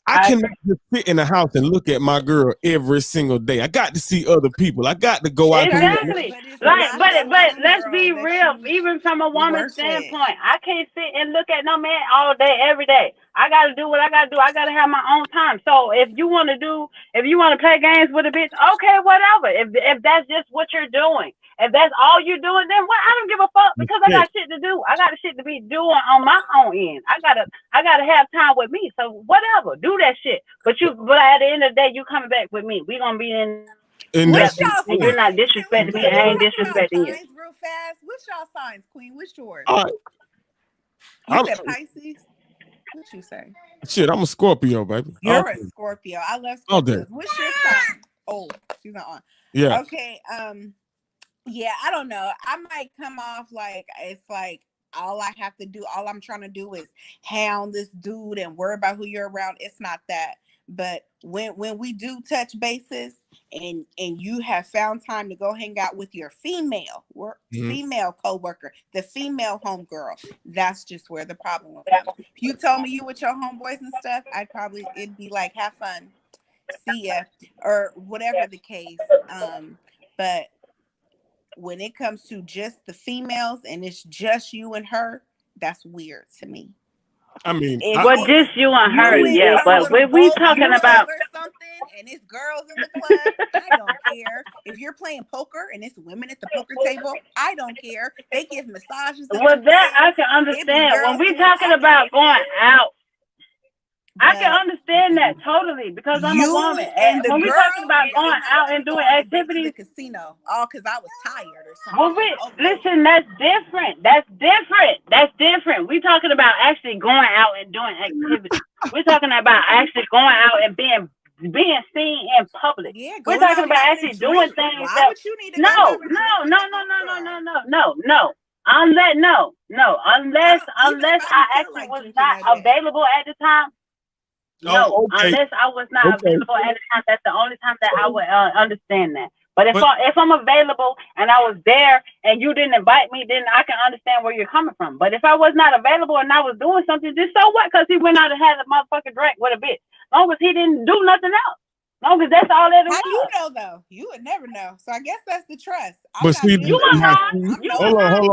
I cannot just sit in the house and look at my girl every single day. I got to see other people. I got to go out. Exactly. But let's be real. Even from a woman's standpoint, I can't sit and look at no man all day, every day. I got to do what I got to do. I got to have my own time. So if you want to play games with a bitch, okay, whatever. If that's just what you're doing. If that's all you're doing, then what? I don't give a fuck because I got shit to do. I got shit to be doing on my own end. I gotta have time with me. So whatever, do that shit. But at the end of the day, you coming back with me. We gonna be in. And you're not disrespecting me. I ain't disrespecting you. Real fast. What's y'all signs, Queen? What's yours? I'm said Pisces? What you say? shit. I'm a Scorpio, baby. You're a Scorpio. I love All day. Scorpios. What's your sign? Oh, she's not on. Yeah. Okay. Yeah, I don't know. I might come off like it's like all I have to do, all I'm trying to do is hound this dude and worry about who you're around. It's not that. But when we do touch bases and you have found time to go hang out with your female female coworker, the female homegirl, that's just where the problem will come. If you told me you with your homeboys and stuff, it'd be like, have fun, see ya, or whatever the case. But when it comes to just the females and it's just you and her, that's weird to me. I mean, well, just you and her, yeah. But when we talking about something and it's girls in the club, I don't care. If you're playing poker and it's women at the poker table, I don't care. They give massages. Well, that I can understand. When we talking about going out, I can understand that totally because I'm a woman. And when we talking about going out and doing activities, casino, all because I was tired or something. Well, listen, that's different. That's different. We talking about actually going out and doing activities. We're talking about actually going out and being seen in public. Yeah, we're talking about actually doing things. Why would you need to No. Unless I actually was not available at the time. No, unless I was not available at the time, that's the only time that I would understand that. But if I'm available and I was there and you didn't invite me, then I can understand where you're coming from. But if I was not available and I was doing something, just so what? Because he went out and had a motherfucking drink with a bitch. As long as he didn't do nothing else. As long as that's all that was. How do you know though? You would never know. So I guess that's the trust. But see, you were wrong. Hold on.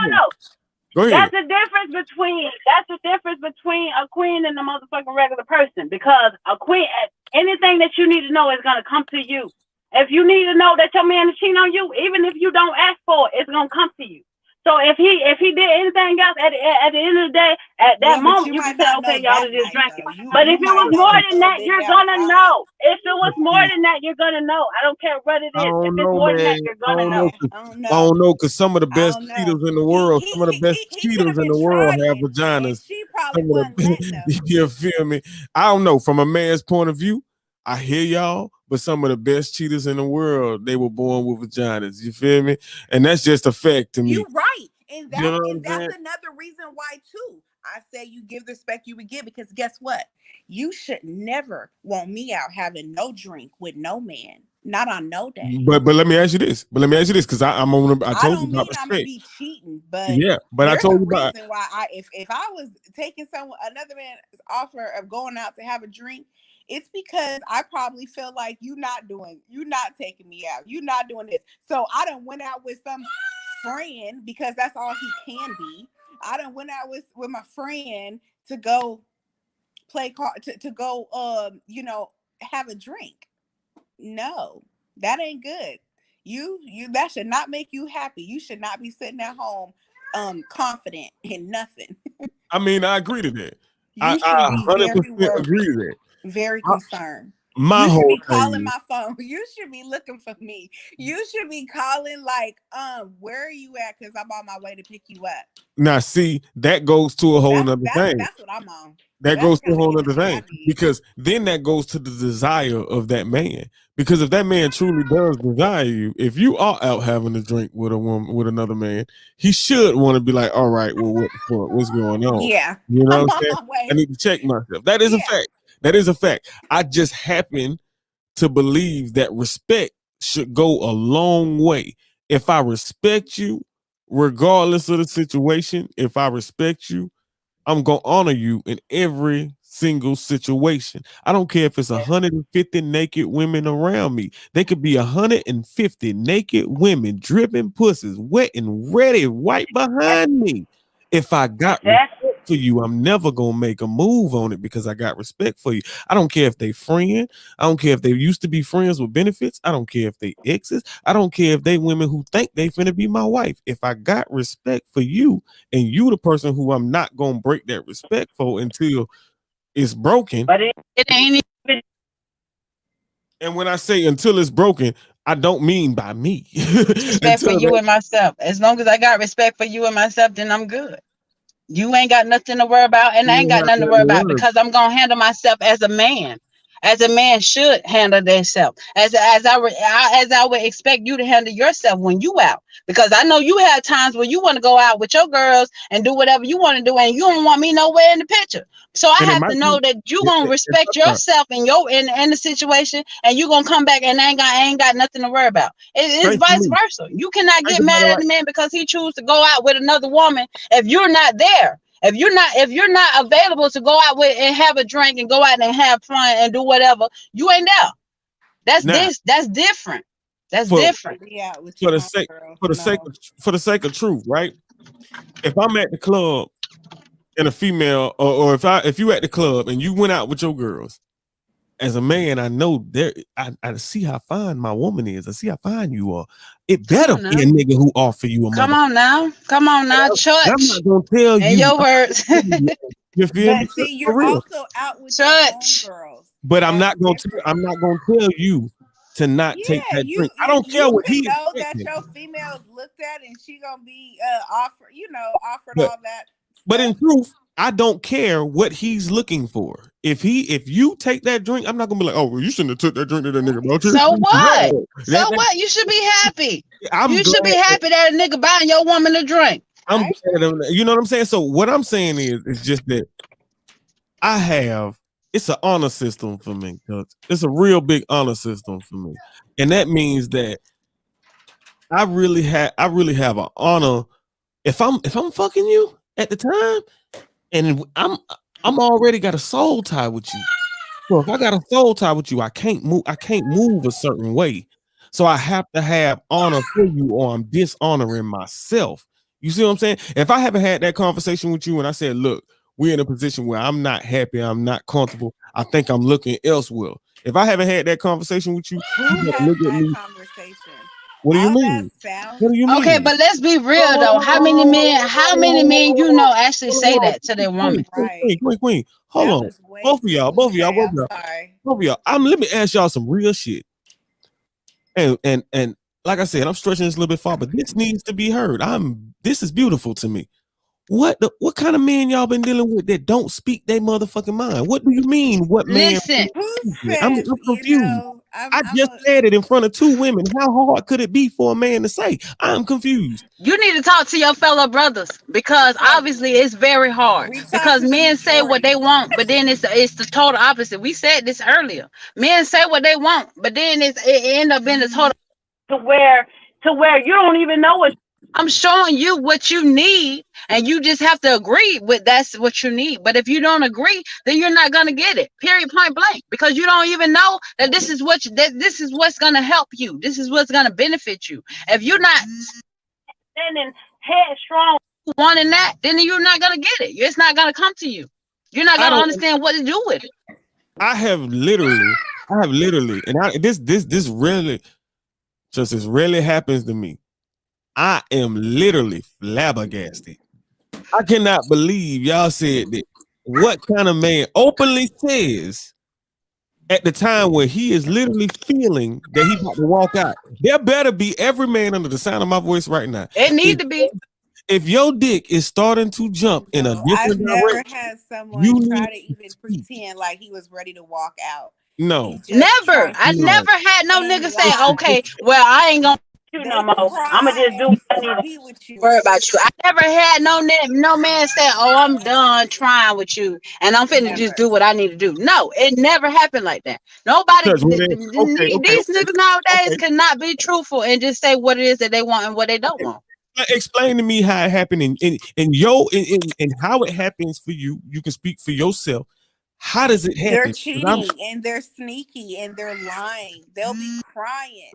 No. Go ahead. That's the difference between a queen and a motherfucking regular person. Because a queen, anything that you need to know is gonna come to you. If you need to know that your man is cheating on you, even if you don't ask for it, it's gonna come to you. So if he did anything else at the end of the day, at that moment you can say, okay, y'all are just drinking. But if it was more than that, you're gonna know. If it was more than that, you're gonna know. I don't care what it is. If it's more than that, you're gonna know. I don't know, because some of the best cheaters in the world, some of the best cheaters in the world have vaginas. She probably wasn't. You feel me? I don't know. From a man's point of view, I hear y'all, but some of the best cheaters in the world, they were born with vaginas. You feel me? And that's just a fact to me. You're right. And that's another reason why, too. I say you give the respect you would give, because guess what? You should never want me out having no drink with no man. Not on no day. But let me ask you this. Because I told you about respect. I'm gonna be cheating, but yeah, but I told you about why if I was taking another man's offer of going out to have a drink, it's because I probably feel like you're not taking me out. You're not doing this. So I done went out with some friend because that's all he can be. I done went out with my friend to go play card to go have a drink. No, that ain't good. You that should not make you happy. You should not be sitting at home confident in nothing. I mean, I agree to that. I 100% agree to that. Very concerned. You should be calling my phone. You should be looking for me. You should be calling like, where are you at? Because I'm on my way to pick you up. Now, see, that goes to a whole nother thing. That's what I'm on. That goes to a whole other thing, because then that goes to the desire of that man. Because if that man truly does desire you, if you are out having a drink with a woman, with another man, he should want to be like, all right, well, what the fuck? What's going on? Yeah. You know what I'm saying? I need to check myself. That is a fact. That is a fact. I just happen to believe that respect should go a long way. If I respect you, regardless of the situation, if I respect you, I'm going to honor you in every single situation. I don't care if it's 150 naked women around me. They could be 150 naked women dripping pussies, wet and ready right behind me. If I got respect for you, I'm never going to make a move on it because I got respect for you. I don't care if they friend. I don't care if they used to be friends with benefits. I don't care if they exes. I don't care if they women who think they finna be my wife. If I got respect for you and you the person who I'm not going to break that respect for until it's broken. But it ain't even. And when I say until it's broken, I don't mean by me. Respect for you and myself. As long as I got respect for you and myself, then I'm good. You ain't got nothing to worry about, and I ain't got nothing to worry about because I'm gonna handle myself as a man. As a man should handle themselves, as I would expect you to handle yourself when you out, because I know you have times where you want to go out with your girls and do whatever you want to do, and you don't want me nowhere in the picture. So I have to know that you gonna respect yourself in the situation, and you gonna come back and I ain't got nothing to worry about. It's vice versa. You cannot get mad at the man because he chooses to go out with another woman if you're not there. If you're not available to go out with and have a drink and go out and have fun and do whatever, you ain't there. That's different. That's different. Yeah, for the sake of truth, right? If I'm at the club and a female, or if you at the club and you went out with your girls, as a man, I know I see how fine my woman is. I see how fine you are. It better be a nigga who offer you a Come on now, church. I'm not gonna tell in you your words. You feel me? But see, you're also out with church girls. But I'm not gonna tell you to not take that drink. I don't care what he know that your female is looked at and she gonna be offered all that. But in truth, I don't care what he's looking for. If you take that drink, I'm not gonna be like, oh, well, you shouldn't have took that drink to that nigga. So what? What? You should be happy. You should be happy that a nigga buying your woman a drink. You know what I'm saying? So what I'm saying is just that it's an honor system for me. It's a real big honor system for me. And that means that I really have an honor. If I'm fucking you at the time, and I'm already got a soul tie with you. So if I got a soul tie with you, I can't move a certain way. So I have to have honor for you, or I'm dishonoring myself. You see what I'm saying? If I haven't had that conversation with you and I said, look, we're in a position where I'm not happy, I'm not comfortable, I think I'm looking elsewhere. If I haven't had that conversation with you, you gotta look at me. What do you mean? What do you mean? Okay, but let's be real though. How many men you know actually say that to their woman? Queen. Hold on. Both of y'all. Let me ask y'all some real shit. And like I said, I'm stretching this a little bit far, but this needs to be heard. This is beautiful to me. What kind of men y'all been dealing with that don't speak their motherfucking mind? What do you mean? What man? Listen, I'm confused. I just said it in front of two women. How hard could it be for a man to say? I'm confused. You need to talk to your fellow brothers, because obviously it's very hard. Because men say what they want, but then it's the total opposite. We said this earlier. Men say what they want, but then it end up being the total to where you don't even know what. I'm showing you what you need, and you just have to agree with that's what you need. But if you don't agree, then you're not gonna get it. Period, point blank. Because you don't even know that this is what's gonna help you. This is what's gonna benefit you. If you're not standing headstrong wanting that, then you're not gonna get it. It's not gonna come to you. You're not gonna understand what to do with it. I have literally, and this really happens to me. I am literally flabbergasted. I cannot believe y'all said that. What kind of man openly says at the time where he is literally feeling that he's about to walk out? There better be every man under the sound of my voice right now. It need to be. If your dick is starting to jump in a different direction, I've never had someone try to even pretend like he was ready to walk out. No, never. I never had no nigga say, okay, well, I ain't gonna no more. I'ma just do what I need to worry about you. I never had no man say, oh, I'm done trying with you and I'm finna just do what I need to do. No, it never happened like that. Nobody these niggas nowadays cannot be truthful and just say what it is that they want and what they don't want. Explain to me how it happened and how it happens for you. You can speak for yourself. How does it happen? They're cheating and they're sneaky and they're lying. They'll be crying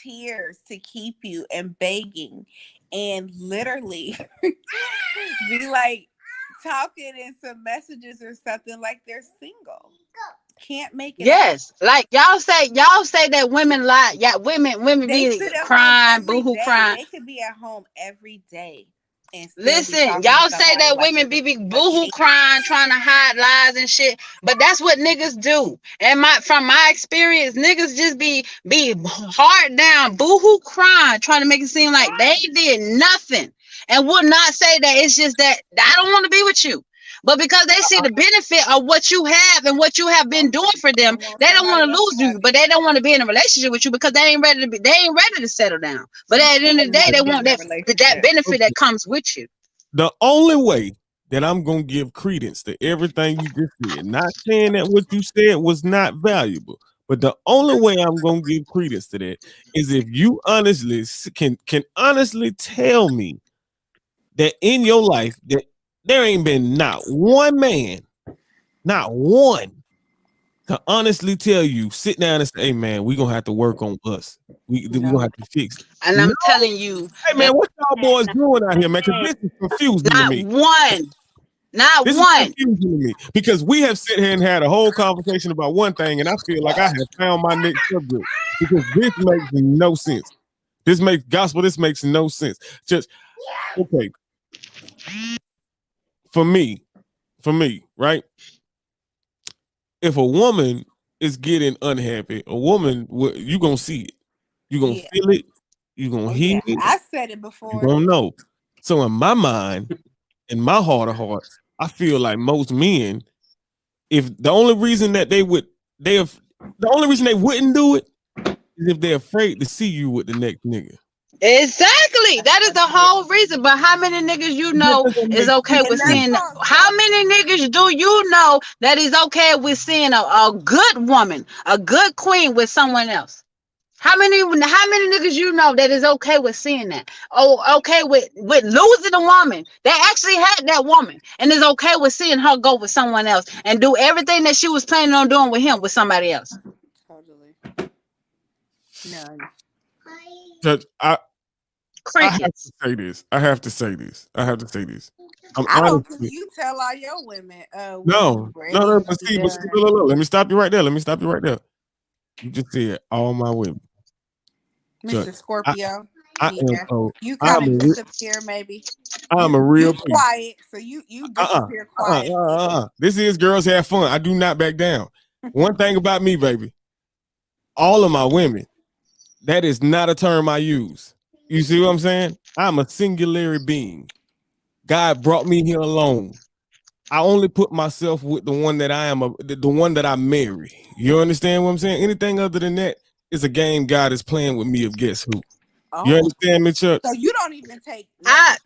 tears to keep you and begging and literally be like talking in some messages or something like they're single. Can't make it. Yes, like y'all say that women lie. Yeah, women be crying, boohoo crying. They could be at home every day and still be Listen, talking y'all to say somebody that like women if be it's a boohoo cheat. crying, trying to hide lies and shit, but that's what niggas do. And from my experience, niggas just be hard down, boohoo crying, trying to make it seem like they did nothing, and would not say that it's just that I don't want to be with you. But because they see the benefit of what you have and what you have been doing for them, I want they don't want somebody to else lose to have you, but they don't want to be in a relationship with you because they ain't ready to settle down. But You at the end of can't the day, never they be want in a that relationship. benefit that comes with you. The only way that I'm gonna give credence to everything you just said, not saying that what you said was not valuable, but the only way I'm gonna give credence to that is if you honestly can honestly tell me that in your life that there ain't been not one man, not one, to honestly tell you, sit down and say, hey man, we're gonna have to work on us. We gonna have to fix it. And I'm telling you, Hey man, what y'all boys doing out here, man? Because this is confusing to not me. one, not This is one. confusing to me because we have sit here and had a whole conversation about one thing, and I feel like I have found my next subject because this makes no sense. This makes no sense. Just okay. For me, right? If a woman is getting unhappy, a woman, you gonna see it. You gonna feel it. You gonna hear it. I said it You before. gonna know. So in my mind, in my heart of hearts, I feel like most men, if the only reason that they wouldn't do it is if they're afraid to see you with the next nigga. Exactly. That is the whole reason. But how many niggas you know is okay with seeing? How many niggas do you know that is okay with seeing a good woman, a good queen with someone else? How many niggas you know that is okay with seeing that? Oh, okay with losing a woman that actually had that woman and is okay with seeing her go with someone else and do everything that she was planning on doing with him with somebody else. Totally. None. Judge, I have to say this. I have to say this. I don't think you tell all your women. No. But see, look, let me stop you right there. You just said all my women. Mr. Scorpio. You kind of disappear, maybe. I'm a real quiet, so you disappear quiet. This is Girls Have Fun. I do not back down. One thing about me, baby, all of my women, that is not a term I use. You see what I'm saying? I'm a singular being. God brought me here alone. I only put myself with the one that I am, the one that I marry. You understand what I'm saying? Anything other than that is a game God is playing with me of guess who. Oh. You understand me, Chuck? So you don't even take.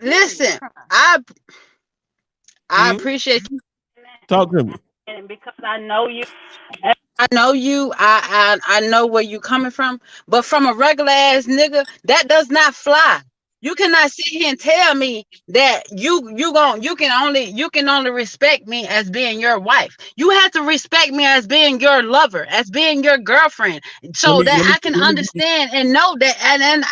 Listen. I appreciate you. Talk to me. Because I know you. I know where you coming from, but from a regular ass nigga, that does not fly. You cannot sit here and tell me that you can only respect me as being your wife. You have to respect me as being your lover, as being your girlfriend, so that I can understand and know that and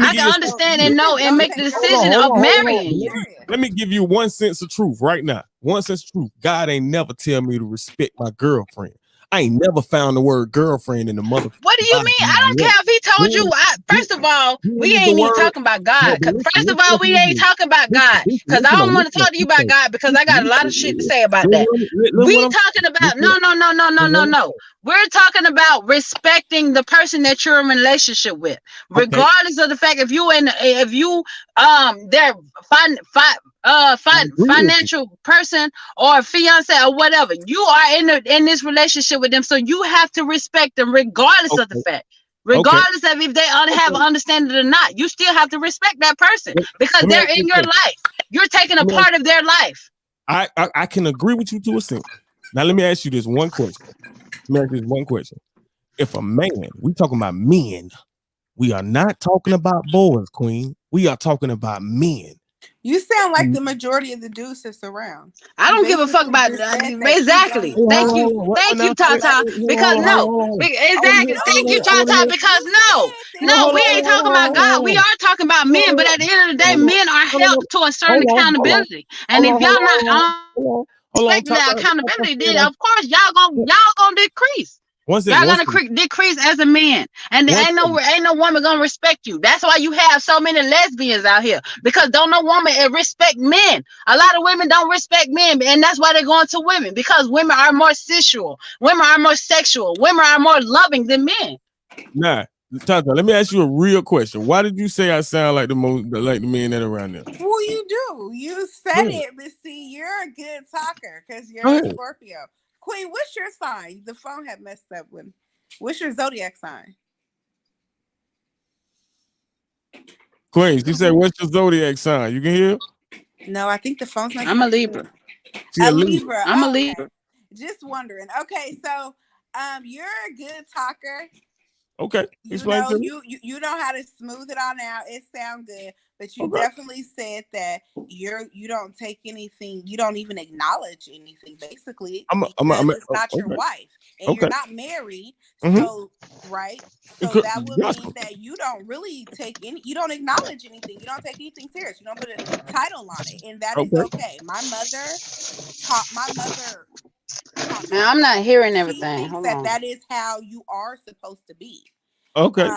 I can understand and know and make the decision of marrying you. Let me give you one sense of truth right now. One sense of truth. God ain't never tell me to respect my girlfriend. I ain't never found the word girlfriend in the mother. What do you mean? I don't care if he told you. First of all, we ain't even talking about God. First of all, we ain't talking about God because I don't want to talk to you about God because I got a lot of shit to say about that. We talking about no. We're talking about respecting the person that you're in a relationship with, regardless of the fact if they're financial person or fiance or whatever. You are in this relationship with them, so you have to respect them regardless of the fact. Regardless of if they have an understanding or not, you still have to respect that person because they're in your life. You're taking a part of their life. I can agree with you to a sense. Now let me ask you this one question. If a man, we talking about men, we are not talking about boys, Queen. We are talking about men. You sound like the majority of the dudes that's around. I don't give a fuck about exactly. Thank you, Tata. Because exactly. Thank you, Tata. Because no, we ain't talking about God. We are talking about men. But at the end of the day, men are held to a certain accountability. And if y'all not respecting that accountability, then of course y'all gonna decrease. Y'all gonna decrease as a man, and there ain't no woman gonna respect you. That's why you have so many lesbians out here, because don't no woman respect men. A lot of women don't respect men, and that's why they're going to women, because women are more sensual, women are more sexual, women are more loving than men. Nah, Tata, let me ask you a real question. Why did you say I sound like the men that are around there? Well, you do. You said it, but see, you're a good talker because you're a Scorpio. Queen, what's your sign? The phone had messed up with me. What's your zodiac sign? Queen, she said, "What's your zodiac sign?" You can hear? No, I think the phone's not. I'm a Libra. A Libra. I'm a Libra. Just wondering. Okay, so you're a good talker. Okay. You know how to smooth it on out. It sounds good, but you definitely said that you don't take anything. You don't even acknowledge anything. Basically, it's not your wife, and you're not married. So right, so that would mean that you don't really take any. You don't acknowledge anything. You don't take anything serious. You don't put a title on it, and that is okay. My mother taught Man, I'm not hearing everything. Hold on. That is how you are supposed to be. Okay.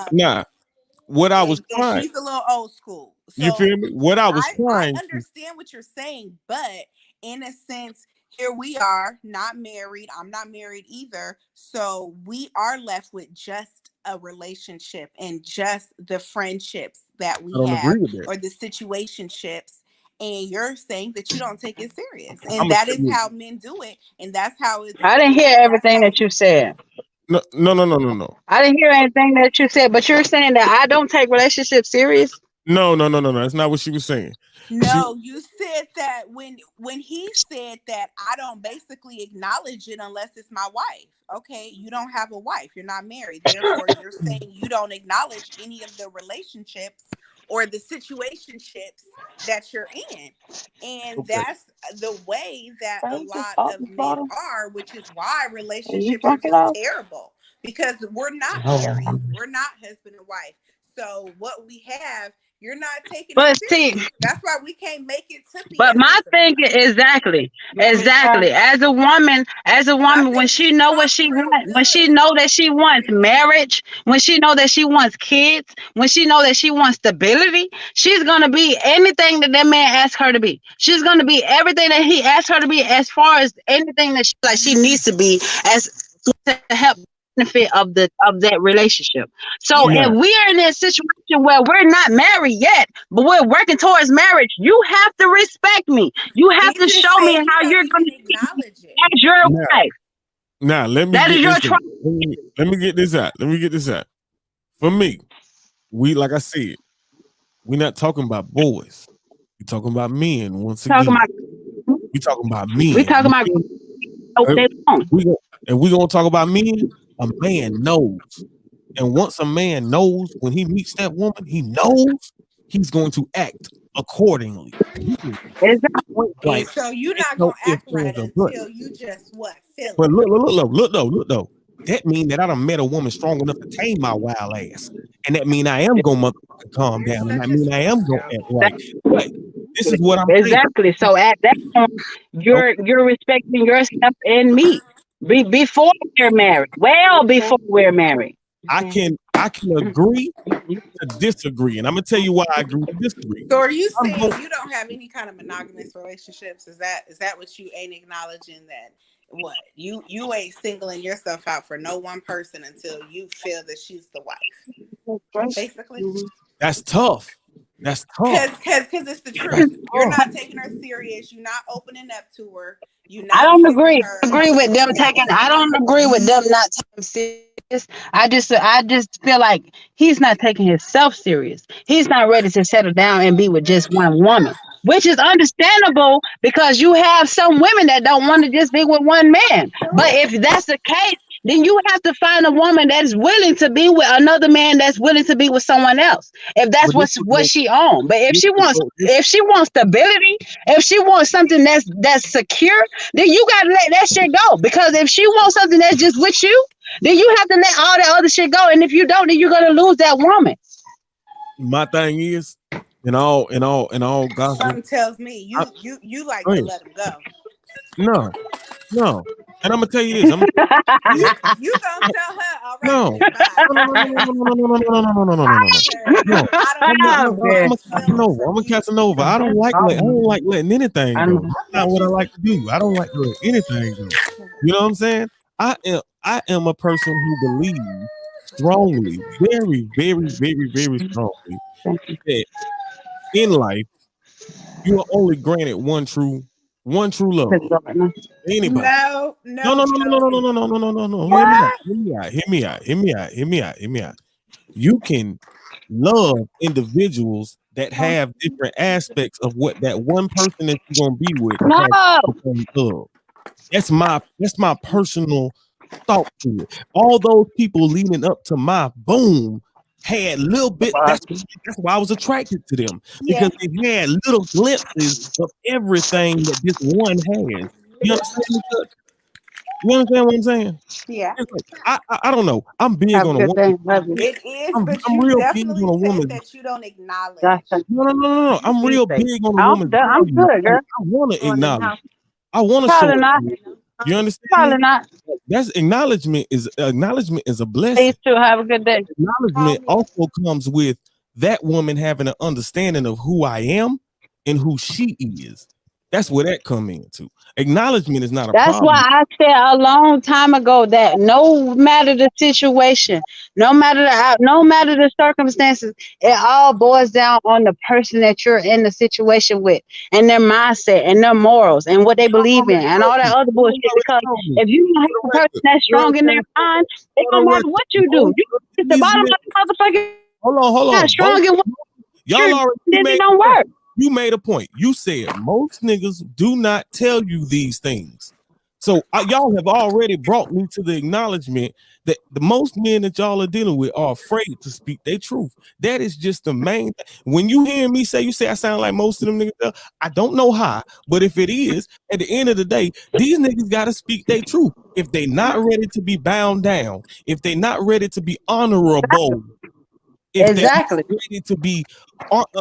What I was trying. She's a little old school. So you feel me? What I was trying. I understand what you're saying, but in a sense, here we are, not married. I'm not married either. So we are left with just a relationship and just the friendships that we have, or the situationships. And you're saying that you don't take it serious, and that is how men do it, and that's how it's. I didn't hear everything that you said. No. I didn't hear anything that you said, but you're saying that I don't take relationships serious. No. That's not what she was saying. No, you said that when he said that I don't basically acknowledge it unless it's my wife. Okay, you don't have a wife. You're not married. Therefore, you're saying you don't acknowledge any of the relationships or the situationships that you're in. And that's the way that a lot of men are, which is why relationships are just terrible, because we're not married. We're not husband and wife. So what we have, you're not taking it serious. That's why we can't make it to be. But my thing is exactly. As a woman, when she know what she wants, when she know that she wants marriage, when she know that she wants kids, when she know that she wants stability, she's gonna be anything that man asks her to be. She's gonna be everything that he asks her to be, as far as anything that she needs to be, as to help benefit of that relationship. So if we are in a situation where we're not married yet, but we're working towards marriage, you have to respect me. You have to show me how you're going to acknowledge it as your wife. Now let me get this out. For me, like I said, we're not talking about boys. We're talking about men. Once again, we're talking about men. We're talking about and we're gonna talk about men. A man knows, and once a man knows, when he meets that woman, he knows he's going to act accordingly. Like, so you're not gonna act right until you just feel. But look though. That means that I done met a woman strong enough to tame my wild ass, and that means I am gonna calm down, and that means I am gonna act right. But this is what I'm saying. So at that point, you're respecting yourself and me. Before we're married, before we're married. I can agree to disagree, and I'm gonna tell you why I agree to disagree. So are you saying you don't have any kind of monogamous relationships? Is that what you ain't acknowledging, that what you ain't singling yourself out for no one person until you feel that she's the wife? Basically, that's tough. That's tough. Because it's the truth. You're not taking her serious. You're not opening up to her. I don't agree. I don't agree with them not taking serious. I just feel like he's not taking himself serious. He's not ready to settle down and be with just one woman, which is understandable, because you have some women that don't want to just be with one man. But if that's the case, then you have to find a woman that's willing to be with another man that's willing to be with someone else. If that's what she on. But if she wants stability, if she wants something that's secure, then you gotta let that shit go. Because if she wants something that's just with you, then you have to let all that other shit go. And if you don't, then you're gonna lose that woman. My thing is, in all gospel, something tells me you like to let him go. No. And I'm gonna tell you this. You gonna tell her, all right? No. No. I'm a Casanova. I don't like letting anything go. That's not what I like to do. I don't like to let anything go. You know what I'm saying? I am a person who believes strongly, very, very, very, very strongly that in life you are only granted one true love. Anybody? No. Hear me out. You can love individuals that have different aspects of what that one person that you're gonna be with. No. That's my personal thought to it. All those people leading up to my boom had little bit. That's why I was attracted to them, because they had little glimpses of everything that this one has. You understand? You understand what I'm saying? Yeah. I don't know. I'm big on a woman. It is, but I'm you real definitely big on a say woman. that you don't acknowledge. No. I'm real big on a woman. I'm good, girl. I want to acknowledge. I want to Probably show. not. You understand? Probably not. That's acknowledgement is a blessing. Please too. Have a good day. Acknowledgement also comes with that woman having an understanding of who I am and who she is. That's where that come into. Acknowledgement is not a That's problem. why I said a long time ago that no matter the situation, no matter the circumstances, it all boils down on the person that you're in the situation with, and their mindset and their morals and what they believe in and all that other bullshit. Because if you don't have a person that's strong in their mind, it don't matter what you do. You hit the bottom of the motherfucking. Hold on. Not strong in what Y'all already then it don't work. You made a point. You said most niggas do not tell you these things. So y'all have already brought me to the acknowledgement that the most men that y'all are dealing with are afraid to speak their truth. That is just the main. When you hear me say, you say I sound like most of them niggas. I don't know how, but if it is, at the end of the day, these niggas got to speak their truth. If they not ready to be bound down, if they not ready to be honorable, if exactly they're ready to be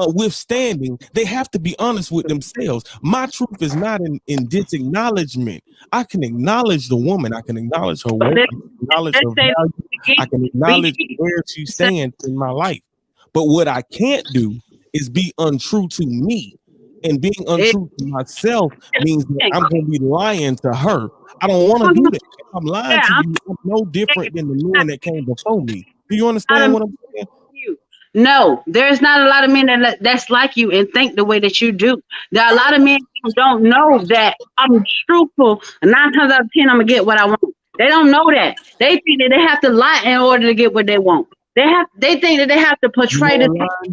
withstanding, they have to be honest with themselves. My truth is not in disacknowledgement. I can acknowledge the woman. I can acknowledge her work. I can acknowledge her value. I can acknowledge where she stands in my life. But what I can't do is be untrue to me. And being untrue to myself means that I'm going to be lying to her. I don't want to do that. If I'm lying to you, I'm no different than the men that came before me. Do you understand what I'm saying? No, there's not a lot of men that's like you and think the way that you do. There are a lot of men who don't know that I'm truthful, and 9 times out of 10 I'm gonna get what I want. They don't know that. They think that they have to lie in order to get what they want. They think that they have to portray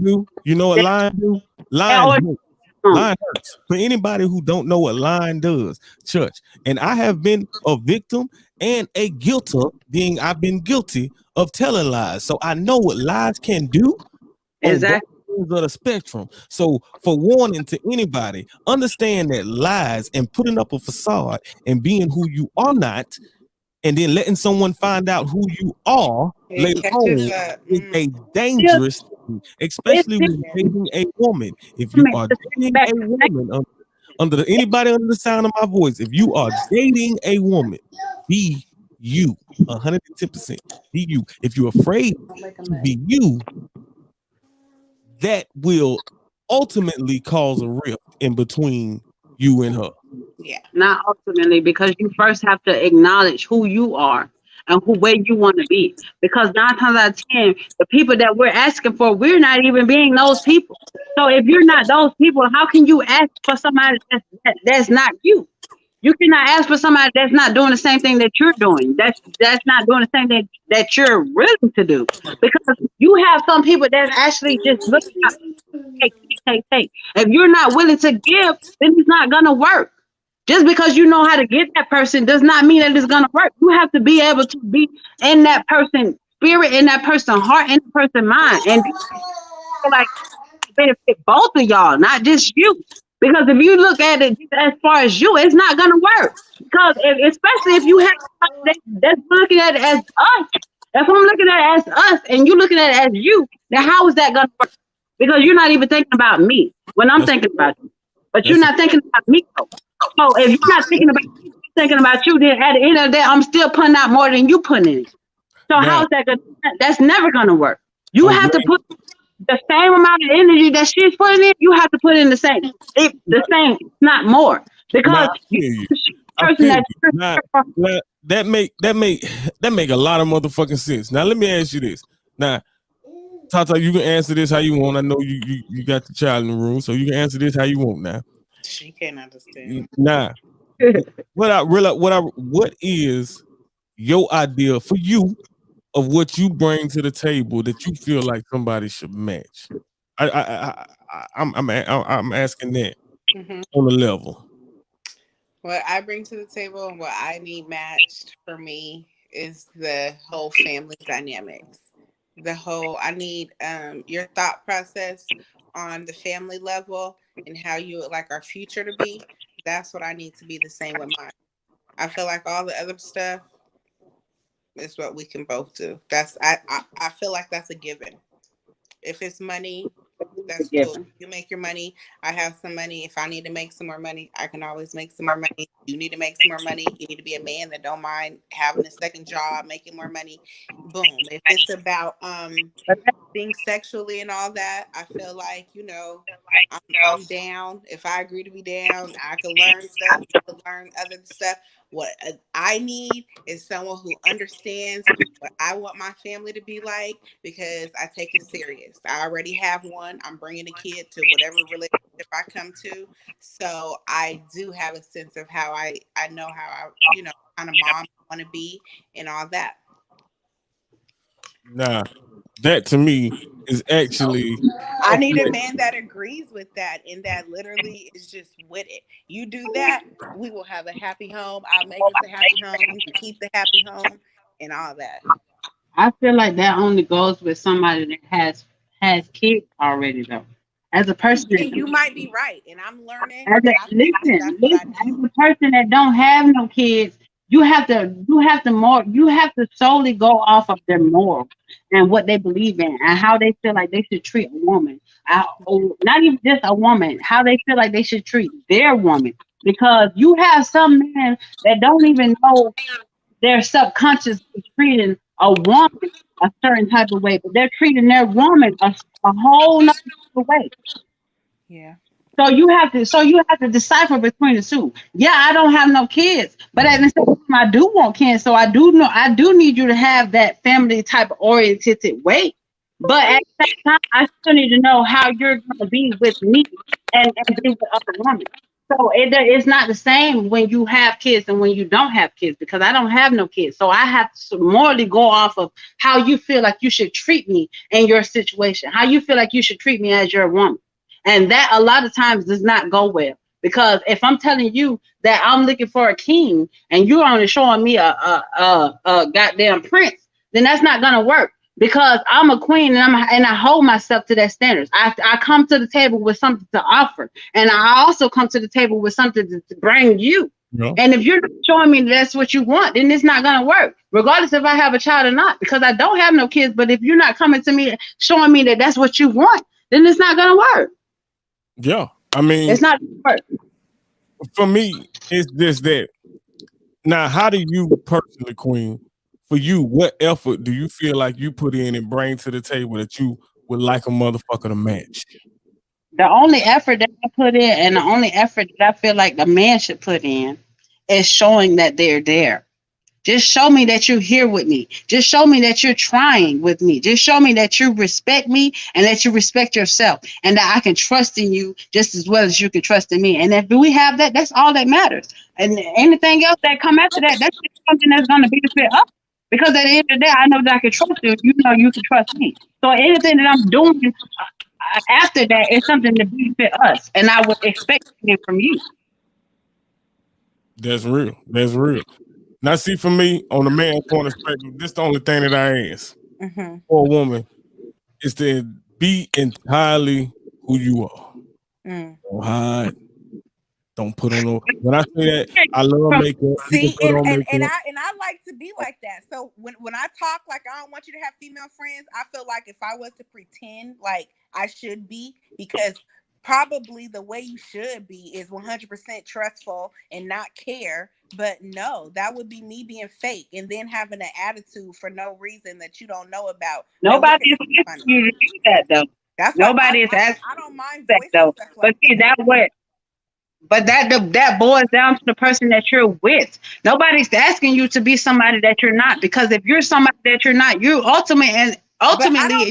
You know what lying do? Lying hurts. Lying hurts. For anybody who don't know what lying does, church. And I have been a victim and a guilter, I've been guilty of telling lies. So I know what lies can do. Exactly. Of the spectrum. So for warning to anybody, understand that lies and putting up a facade and being who you are not, and then letting someone find out who you are later on is a dangerous thing, especially when dating a woman. If you are dating a woman, anybody under the sound of my voice, if you are dating a woman, be you 110%. Be you. If you're afraid to be you, that will ultimately cause a rift in between you and her. Yeah. Not ultimately, because you first have to acknowledge who you are and where you want to be. Because 9 times out of 10, the people that we're asking for, we're not even being those people. So if you're not those people, how can you ask for somebody that's not you? You cannot ask for somebody that's not doing the same thing that you're doing. That's not doing the same thing that you're willing to do. Because you have some people that actually just look at take. If you're not willing to give, then it's not gonna work. Just because you know how to get that person does not mean that it's gonna work. You have to be able to be in that person's spirit, in that person's heart, in that person's mind, and like benefit both of y'all, not just you. Because if you look at it as far as you, it's not gonna work. Because especially if you have somebody that's looking at it as us, if I'm looking at it as us and you looking at it as you, then how is that gonna work? Because you're not even thinking about me when I'm thinking about you, but you're not thinking about me. So if you're not thinking about me, thinking about you. Then at the end of the day, I'm still putting out more than you putting in. So Now, how's that gonna? That's never gonna work. You I'm have to glad, put the same amount of energy that she's putting in. You have to put in the same. The same, not more, now because I you feel you. the I person feel that you. Now that make a lot of motherfucking sense. Now let me ask you this. Now, Tata, you can answer this how you want. I know you got the child in the room, so you can answer this how you want now. She can't understand. Now, what is your idea for you of what you bring to the table that you feel like somebody should match? I'm asking that Hmm. on the level. What I bring to the table and what I need matched for me is the whole family dynamics. I need your thought process on the family level and how you would like our future to be. That's what I need to be the same with mine. I feel like all the other stuff is what we can both do. I feel like that's a given. If it's money, that's cool. You make your money. I have some money. If I need to make some more money, I can always make some more money. You need to make some more money. You need to be a man that don't mind having a second job, making more money. Boom. If it's about being sexually and all that, I feel like, I'm down. If I agree to be down, I can learn stuff. You can learn other stuff. What I need is someone who understands what I want my family to be like, because I take it serious. I already have one. I'm bringing a kid to whatever relationship I come to. So I do have a sense of how I know how kind of mom I want to be and all that. Nah, that to me is actually I need a man that agrees with that and that literally is just with it. You do that, we will have a happy home. I'll make us a happy home. You can keep the happy home and all that. I feel like that only goes with somebody that has kids already though. As a person And you might be right, and I'm learning, as but a, I feel like that's what I as need. a person that don't have no kids, you have to solely go off of their morals and what they believe in and how they feel like they should treat a woman. Or not even just a woman, how they feel like they should treat their woman. Because you have some men that don't even know their subconscious is treating a woman a certain type of way, but they're treating their woman a whole nother type of way. Yeah. So you have to decipher between the two. Yeah, I don't have no kids, but at the same time, I do want kids. So I do need you to have that family type of oriented way. But at the same time, I still need to know how you're going to be with me and be with other women. So it's not the same when you have kids and when you don't have kids because I don't have no kids. So I have to morally go off of how you feel like you should treat me in your situation, how you feel like you should treat me as your woman. And that a lot of times does not go well. Because if I'm telling you that I'm looking for a king and you're only showing me a goddamn prince, then that's not gonna work. Because I'm a queen and I hold myself to that standards. I come to the table with something to offer, and I also come to the table with something to bring you. no. And if you're not showing me that's what you want, then it's not gonna work, regardless if I have a child or not. Because I don't have no kids, but if you're not coming to me showing me that that's what you want, then it's not gonna work. Yeah. I mean, It's not gonna work. for me, it's just that. Now, how do you personally, Queen, for you, what effort do you feel like you put in and bring to the table that you would like a motherfucker to match? The only effort that I put in and the only effort that I feel like the man should put in is showing that they're there. Just show me that you're here with me. Just show me that you're trying with me. Just show me that you respect me and that you respect yourself and that I can trust in you just as well as you can trust in me. And if we have that, that's all that matters. And anything else that come after that, that's just something that's going to benefit us. Because at the end of the day, I know that I can trust you. You know you can trust me. So anything that I'm doing after that is something to benefit us. And I would expect it from you. That's real. That's real. Now, see, for me, on the man point of perspective, this the only thing that I ask Mm-hmm. for a woman is to be entirely who you are. Don't hide. Don't put on no. When I say that, I love From makeup. You can See, put on and makeup. I like to be like that. So when I talk like I don't want you to have female friends, I feel like if I was to pretend like I should be, because probably the way you should be is 100% trustful and not care But no, that would be me being fake and then having an attitude for no reason that you don't know about. Nobody is asking you to do that though. That's why Nobody is asking I don't mind that voicing though. stuff But like see that. that what. But that boils down to the person that you're with. Nobody's asking you to be somebody that you're not, because if you're somebody that you're not, you ultimately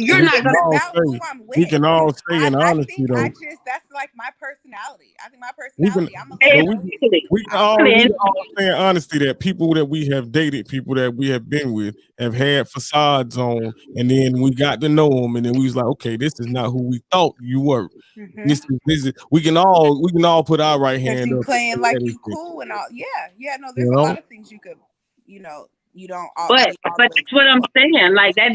you're We not can gonna. all about who say, I'm with. we can all say in I honesty think though. that's like my personality. I think my We can, personality. I'm a but little Exactly. we can all say in honesty that people that we have dated, people that we have been with, have had facades on, and then we got to know them, and then we was like, okay, this is not who we thought you were. Mhm. This is. We can all put our right Because hand you up. playing like you everything. cool and all. Yeah. No, there's You a know? lot of things you could, you don't. But be all the way that's what I'm saying. Like that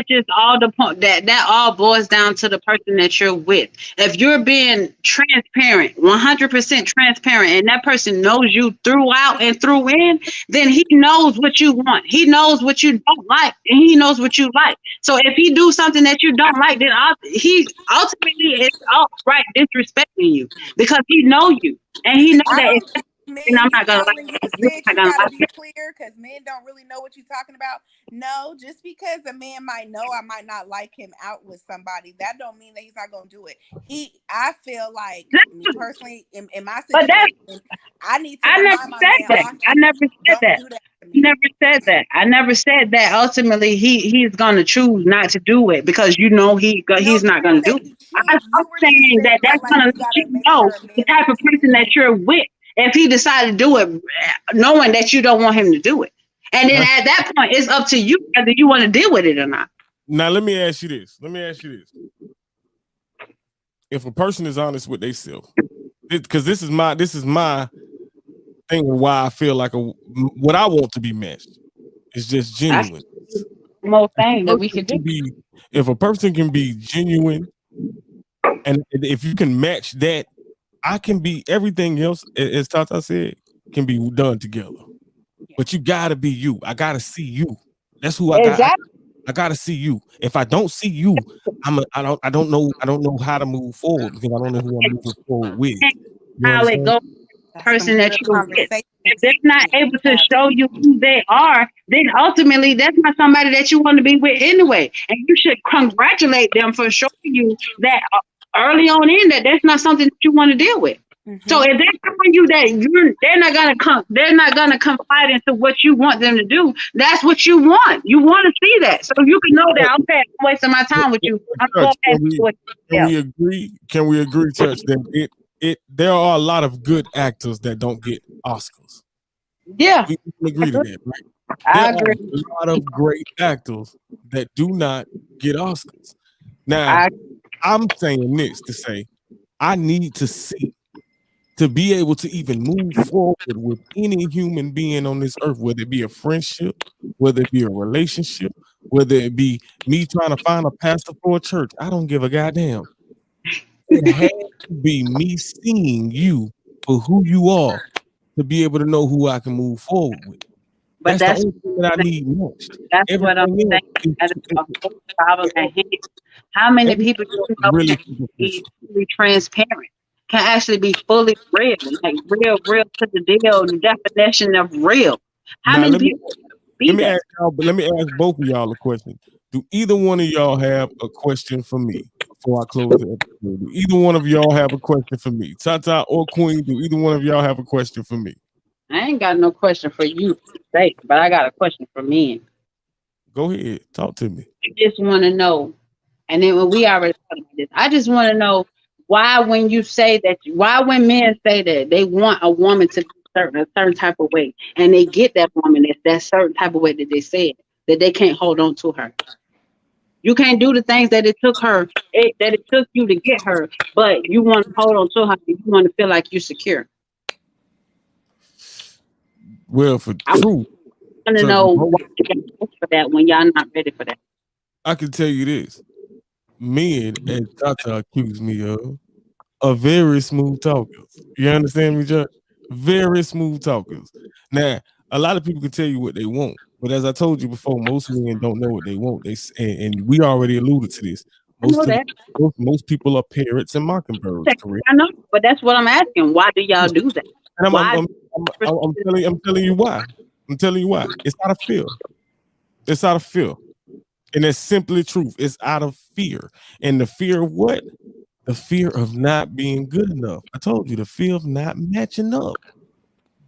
just all the point that all boils down to the person that you're with. If you're being transparent, 100% transparent, and that person knows you throughout and through in, then he knows what you want. He knows what you don't like, and he knows what you like. So if he do something that you don't like, then he ultimately is outright disrespecting you because he know you and he know I that. don't men And I'm be not gonna telling lie. you, You're Sid, not you gonna gotta like be it. clear because men don't really know what you're talking about. No, just because a man might know I might not like him out with somebody, that don't mean that he's not gonna do it. I feel like me personally in my But situation, I need to I never remind my said man that. often, I never said don't that. do that to I me. never said that. I never said that. Ultimately, he's gonna choose not to do it because you know he's not gonna do it. I'm saying that that's gonna let you know the type of person that you're with. If he decided to do it, knowing that you don't want him to do it, and then at that point, it's up to you whether you want to deal with it or not. Now let me ask you this. If a person is honest with themselves, because this is my thing of why I feel like what I want to be matched is just genuine. Most thing that we could do. If a person can be genuine, and if you can match that, I can be everything else, as Tata said, can be done together. But you gotta be you. I gotta see you. That's who I got. Exactly. I gotta see you. If I don't see you, I don't know how to move forward because I don't know who I'm moving forward with. You How it understand? goes. Person that you're with. If they're not able to show you who they are, then ultimately that's not somebody that you want to be with anyway. And you should congratulate them for showing you that early on in that that's not something that you want to deal with. Mm-hmm. So if they're showing you that they're not gonna confide into what you want them to do, that's what you want. You want to see that. So you can know that okay, I'm wasting my time with you. I'm going back to what Can we agree, Church, that there are a lot of good actors that don't get Oscars? Yeah. We can agree to that, right? I There agree. are a lot of great actors that do not get Oscars. Now, I'm saying this to say I need to see to be able to even move forward with any human being on this earth, whether it be a friendship, whether it be a relationship, whether it be me trying to find a pastor for a church. I don't give a goddamn. It has to be me seeing you for who you are to be able to know who I can move forward with. But that's the only thing that I need most. That's what I'm saying. That is a whole problem at hand. How many people do you know really can be fully transparent? Can actually be fully real, like real to the deal, the definition of real. How many people let me ask both of y'all a question. Do either one of y'all have a question for me before I close the episode? Do either one of y'all have a question for me? Tata or Queen, do either one of y'all have a question for me? I ain't got no question for you, but I got a question for men. Go ahead, talk to me. I just want to know, and then when we already talked about this, I just want to know why when men say that they want a woman to be a certain type of way, and they get that woman that certain type of way that they said that they can't hold on to her. You can't do the things that it took you to get her, but you want to hold on to her. You want to feel like you're secure. Well, for truth, I want to know why you for that when y'all not ready for that. I can tell you this: men, as Tata accused me of, are very smooth talkers. You understand me, Judge? Very smooth talkers. Now, a lot of people can tell you what they want, but as I told you before, most men don't know what they want. And we already alluded to this. Most people are parrots and mockingbirds, correct? I know, but that's what I'm asking. Why do y'all do that? And Why? I'm telling you why. I'm telling you why. It's out of fear. It's out of fear. And it's simply truth. It's out of fear. And the fear of what? The fear of not being good enough. I told you, the fear of not matching up.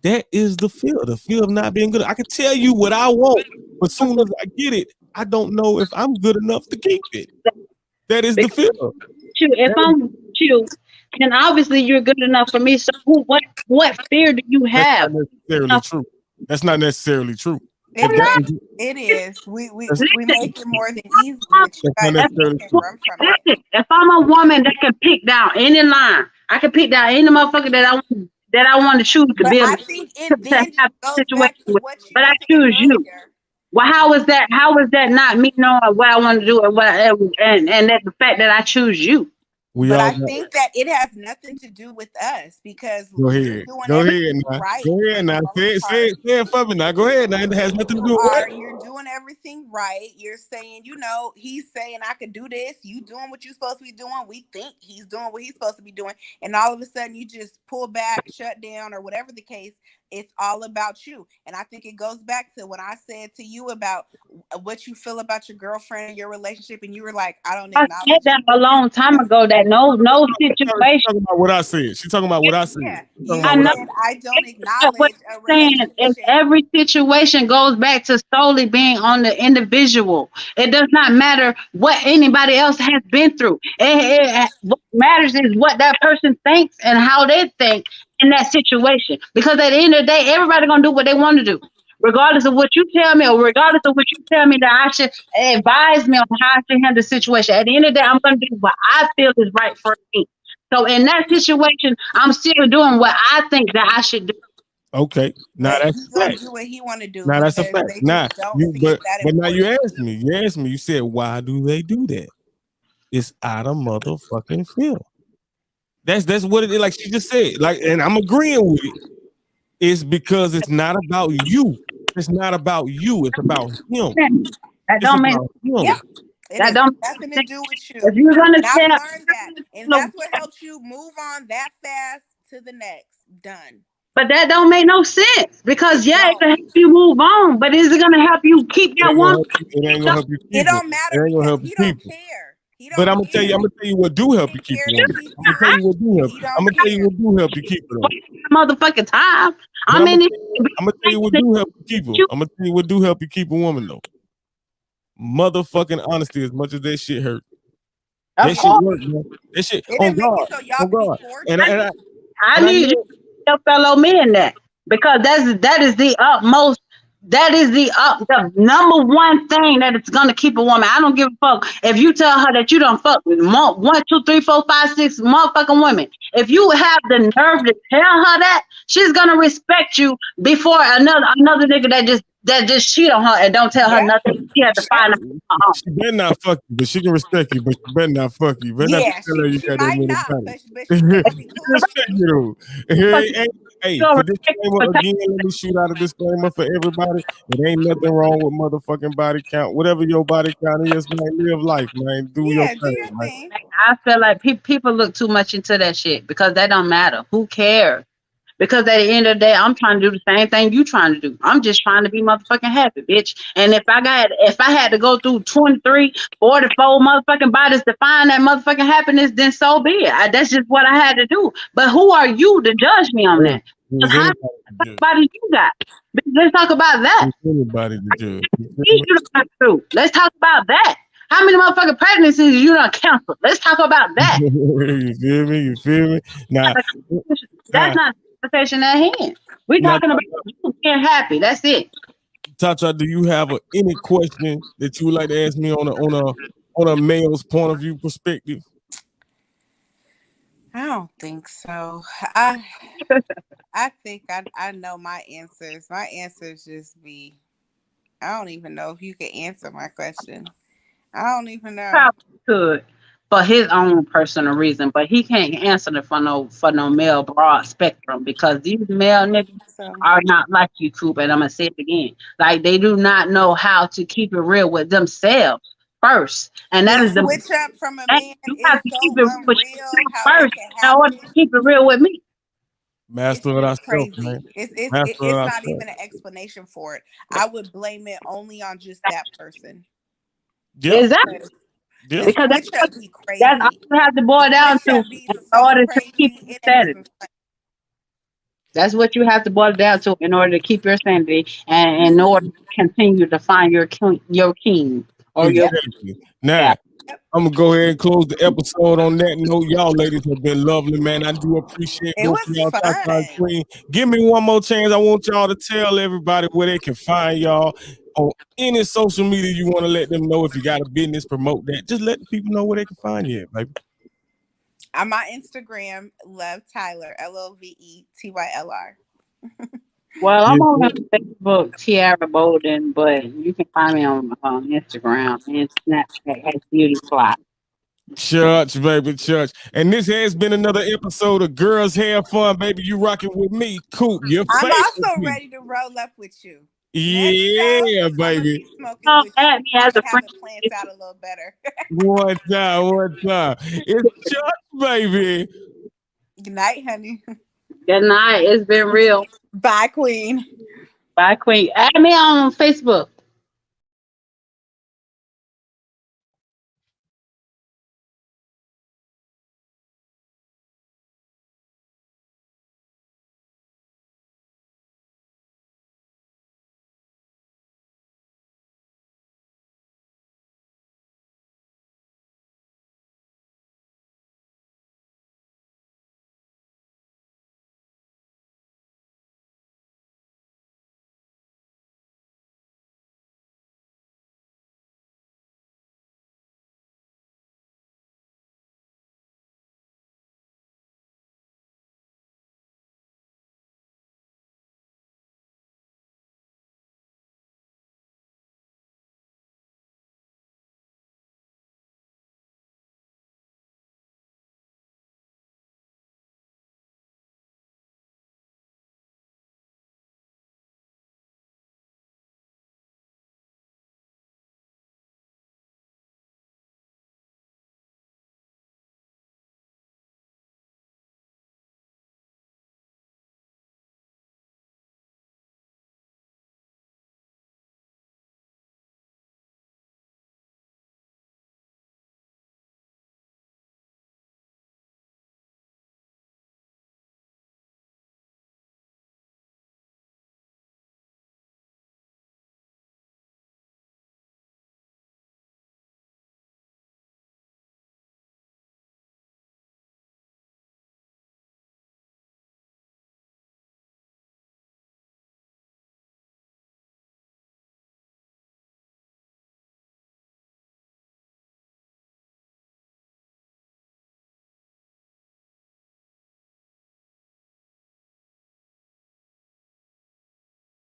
That is the fear. The fear of not being good. I can tell you what I want, but as soon as I get it, I don't know if I'm good enough to keep it. That is the fear. If I'm with you, then obviously you're good enough for me. So what fear do you have? That's not necessarily true. That's not necessarily true. It is. We make it more than easy. If I'm a woman that can pick down any line, I can pick down any motherfucker that I want to choose to be. I think it then goes back to what you but I choose you. Well, how is that? How is that not me knowing what I want to do and that the fact that I choose you? But I think that it has nothing to do with us because go ahead now. Right. Go ahead now. Say it for me now. Go ahead now. It has nothing to do with what? You're doing everything right. You're saying, he's saying I could do this. You doing what you're supposed to be doing. We think he's doing what he's supposed to be doing. And all of a sudden you just pull back, shut down, or whatever the case. It's all about you. And I think it goes back to what I said to you about what you feel about your girlfriend and your relationship. And you were like, I don't acknowledge. I said that a long time ago that no situation. She's talking about what I said. She's talking about what I said. Yeah. I don't acknowledge a relationship. If every situation goes back to solely being on the individual, it does not matter what anybody else has been through. What matters is what that person thinks and how they think in that situation. Because at the end of the day, everybody's gonna do what they want to do, regardless of what you tell me, or regardless of what you tell me that I should advise me on how I should handle the situation. At the end of the day, I'm gonna do what I feel is right for me. So in that situation, I'm still doing what I think that I should do. Okay, now that's a fact. Do what he want to do. Now that's a fact. Now, but now you asked me. You said, why do they do that? It's out of motherfucking fear. That's what it is. Like she just said. Like, and I'm agreeing with it. It's because it's not about you. It's not about you. It's about him. That don't make yeah. That don't nothing to do with you. If you're gonna learn that, and that's what helps you move on that fast to the next. Done. But that don't make no sense because it can help you move on, but is it gonna help you keep that one? It ain't gonna help you keep it. It don't matter. It ain't gonna help you keep it. But I'm gonna tell you what do help you keep it. I'm gonna tell you what do help. I'm gonna tell you what do help you keep it. Motherfucking time. I'm gonna tell you what do help you keep it. I'm gonna tell you what do help you keep a woman though. Motherfucking honesty, as much as that shit hurt. That shit work, man. That shit on God. On God. And I need you, your fellow men, that because that is the utmost. That is the number one thing that it's gonna keep a woman. I don't give a fuck if you tell her that you don't fuck with 1, 2, 3, 4, 5, 6 motherfucking women. If you have the nerve to tell her that, she's gonna respect you before another nigga that just cheat on her and don't tell her nothing. She has to find out. She better not fuck you, but she can respect you. But she better not fuck you. Better not tell her you got that many. Hey, for disclaimer again, let me shoot out a disclaimer for everybody. It ain't nothing wrong with motherfucking body count. Whatever your body count is, man, live life, man. Do your thing, man. I feel like people look too much into that shit because that don't matter. Who cares? Because at the end of the day, I'm trying to do the same thing you trying to do. I'm just trying to be motherfucking happy, bitch. And if I had to go through 23, 44 motherfucking bodies to find that motherfucking happiness, then so be it. That's just what I had to do. But who are you to judge me on that? How many bodies you got? Let's talk about that. Anybody to judge. Let's talk about that. How many motherfucking pregnancies you done canceled? Let's talk about that. You feel me? Now, that's not the conversation at hand. We're talking about you being happy. That's it. Tata, do you have any question that you would like to ask me on a male's point of view perspective? I don't think so. I think I know my answers. My answers just be, I don't even know if you can answer my question. I don't even know. Probably could for his own personal reason, but he can't answer it for no male broad spectrum because these male niggas are not like you, Coop. And I'm gonna say it again, like they do not know how to keep it real with themselves first, and that is the switch up from a man. You have to keep it real with yourself first in order to keep it real with me. Master of It's thyself, crazy. man. It's Master of not thyself. even an explanation for it. I would blame it only on just that person. Yeah, Exactly. yeah. The Because switch up be crazy. that's all you have to boil down Switch to up be in so order to crazy. keep your It ain't sanity. even funny. That's what you have to boil it down to in order to keep your sanity and in order to continue to find your king or your Exactly. Now, yeah. I'm gonna go ahead and close the episode on that note. Y'all ladies have been lovely, man. I do appreciate It both of was y'all. fun. Tata and Queen. Give me one more chance. I want y'all to tell everybody where they can find y'all on any social media you want to let them know. If you got a business, promote that. Just let the people know where they can find you at, baby. I'm on Instagram, Love Tyler, LOVETYLR. Well, I'm on Facebook, Tiara Bolden, but you can find me on Instagram and Snapchat as Beauty Fly. Church, baby, church. And this has been another episode of Girls Have Fun, baby. You rocking with me, Coop. Your I'm favorite also people. ready to roll up with you. Yeah, I'm gonna baby. be smoking Don't with you. add me as a Have friend. it planned out a little better. One time. It's church, baby. Good night, honey. Good night. It's been real. Bye, Queen. Bye, Queen. Add me on Facebook.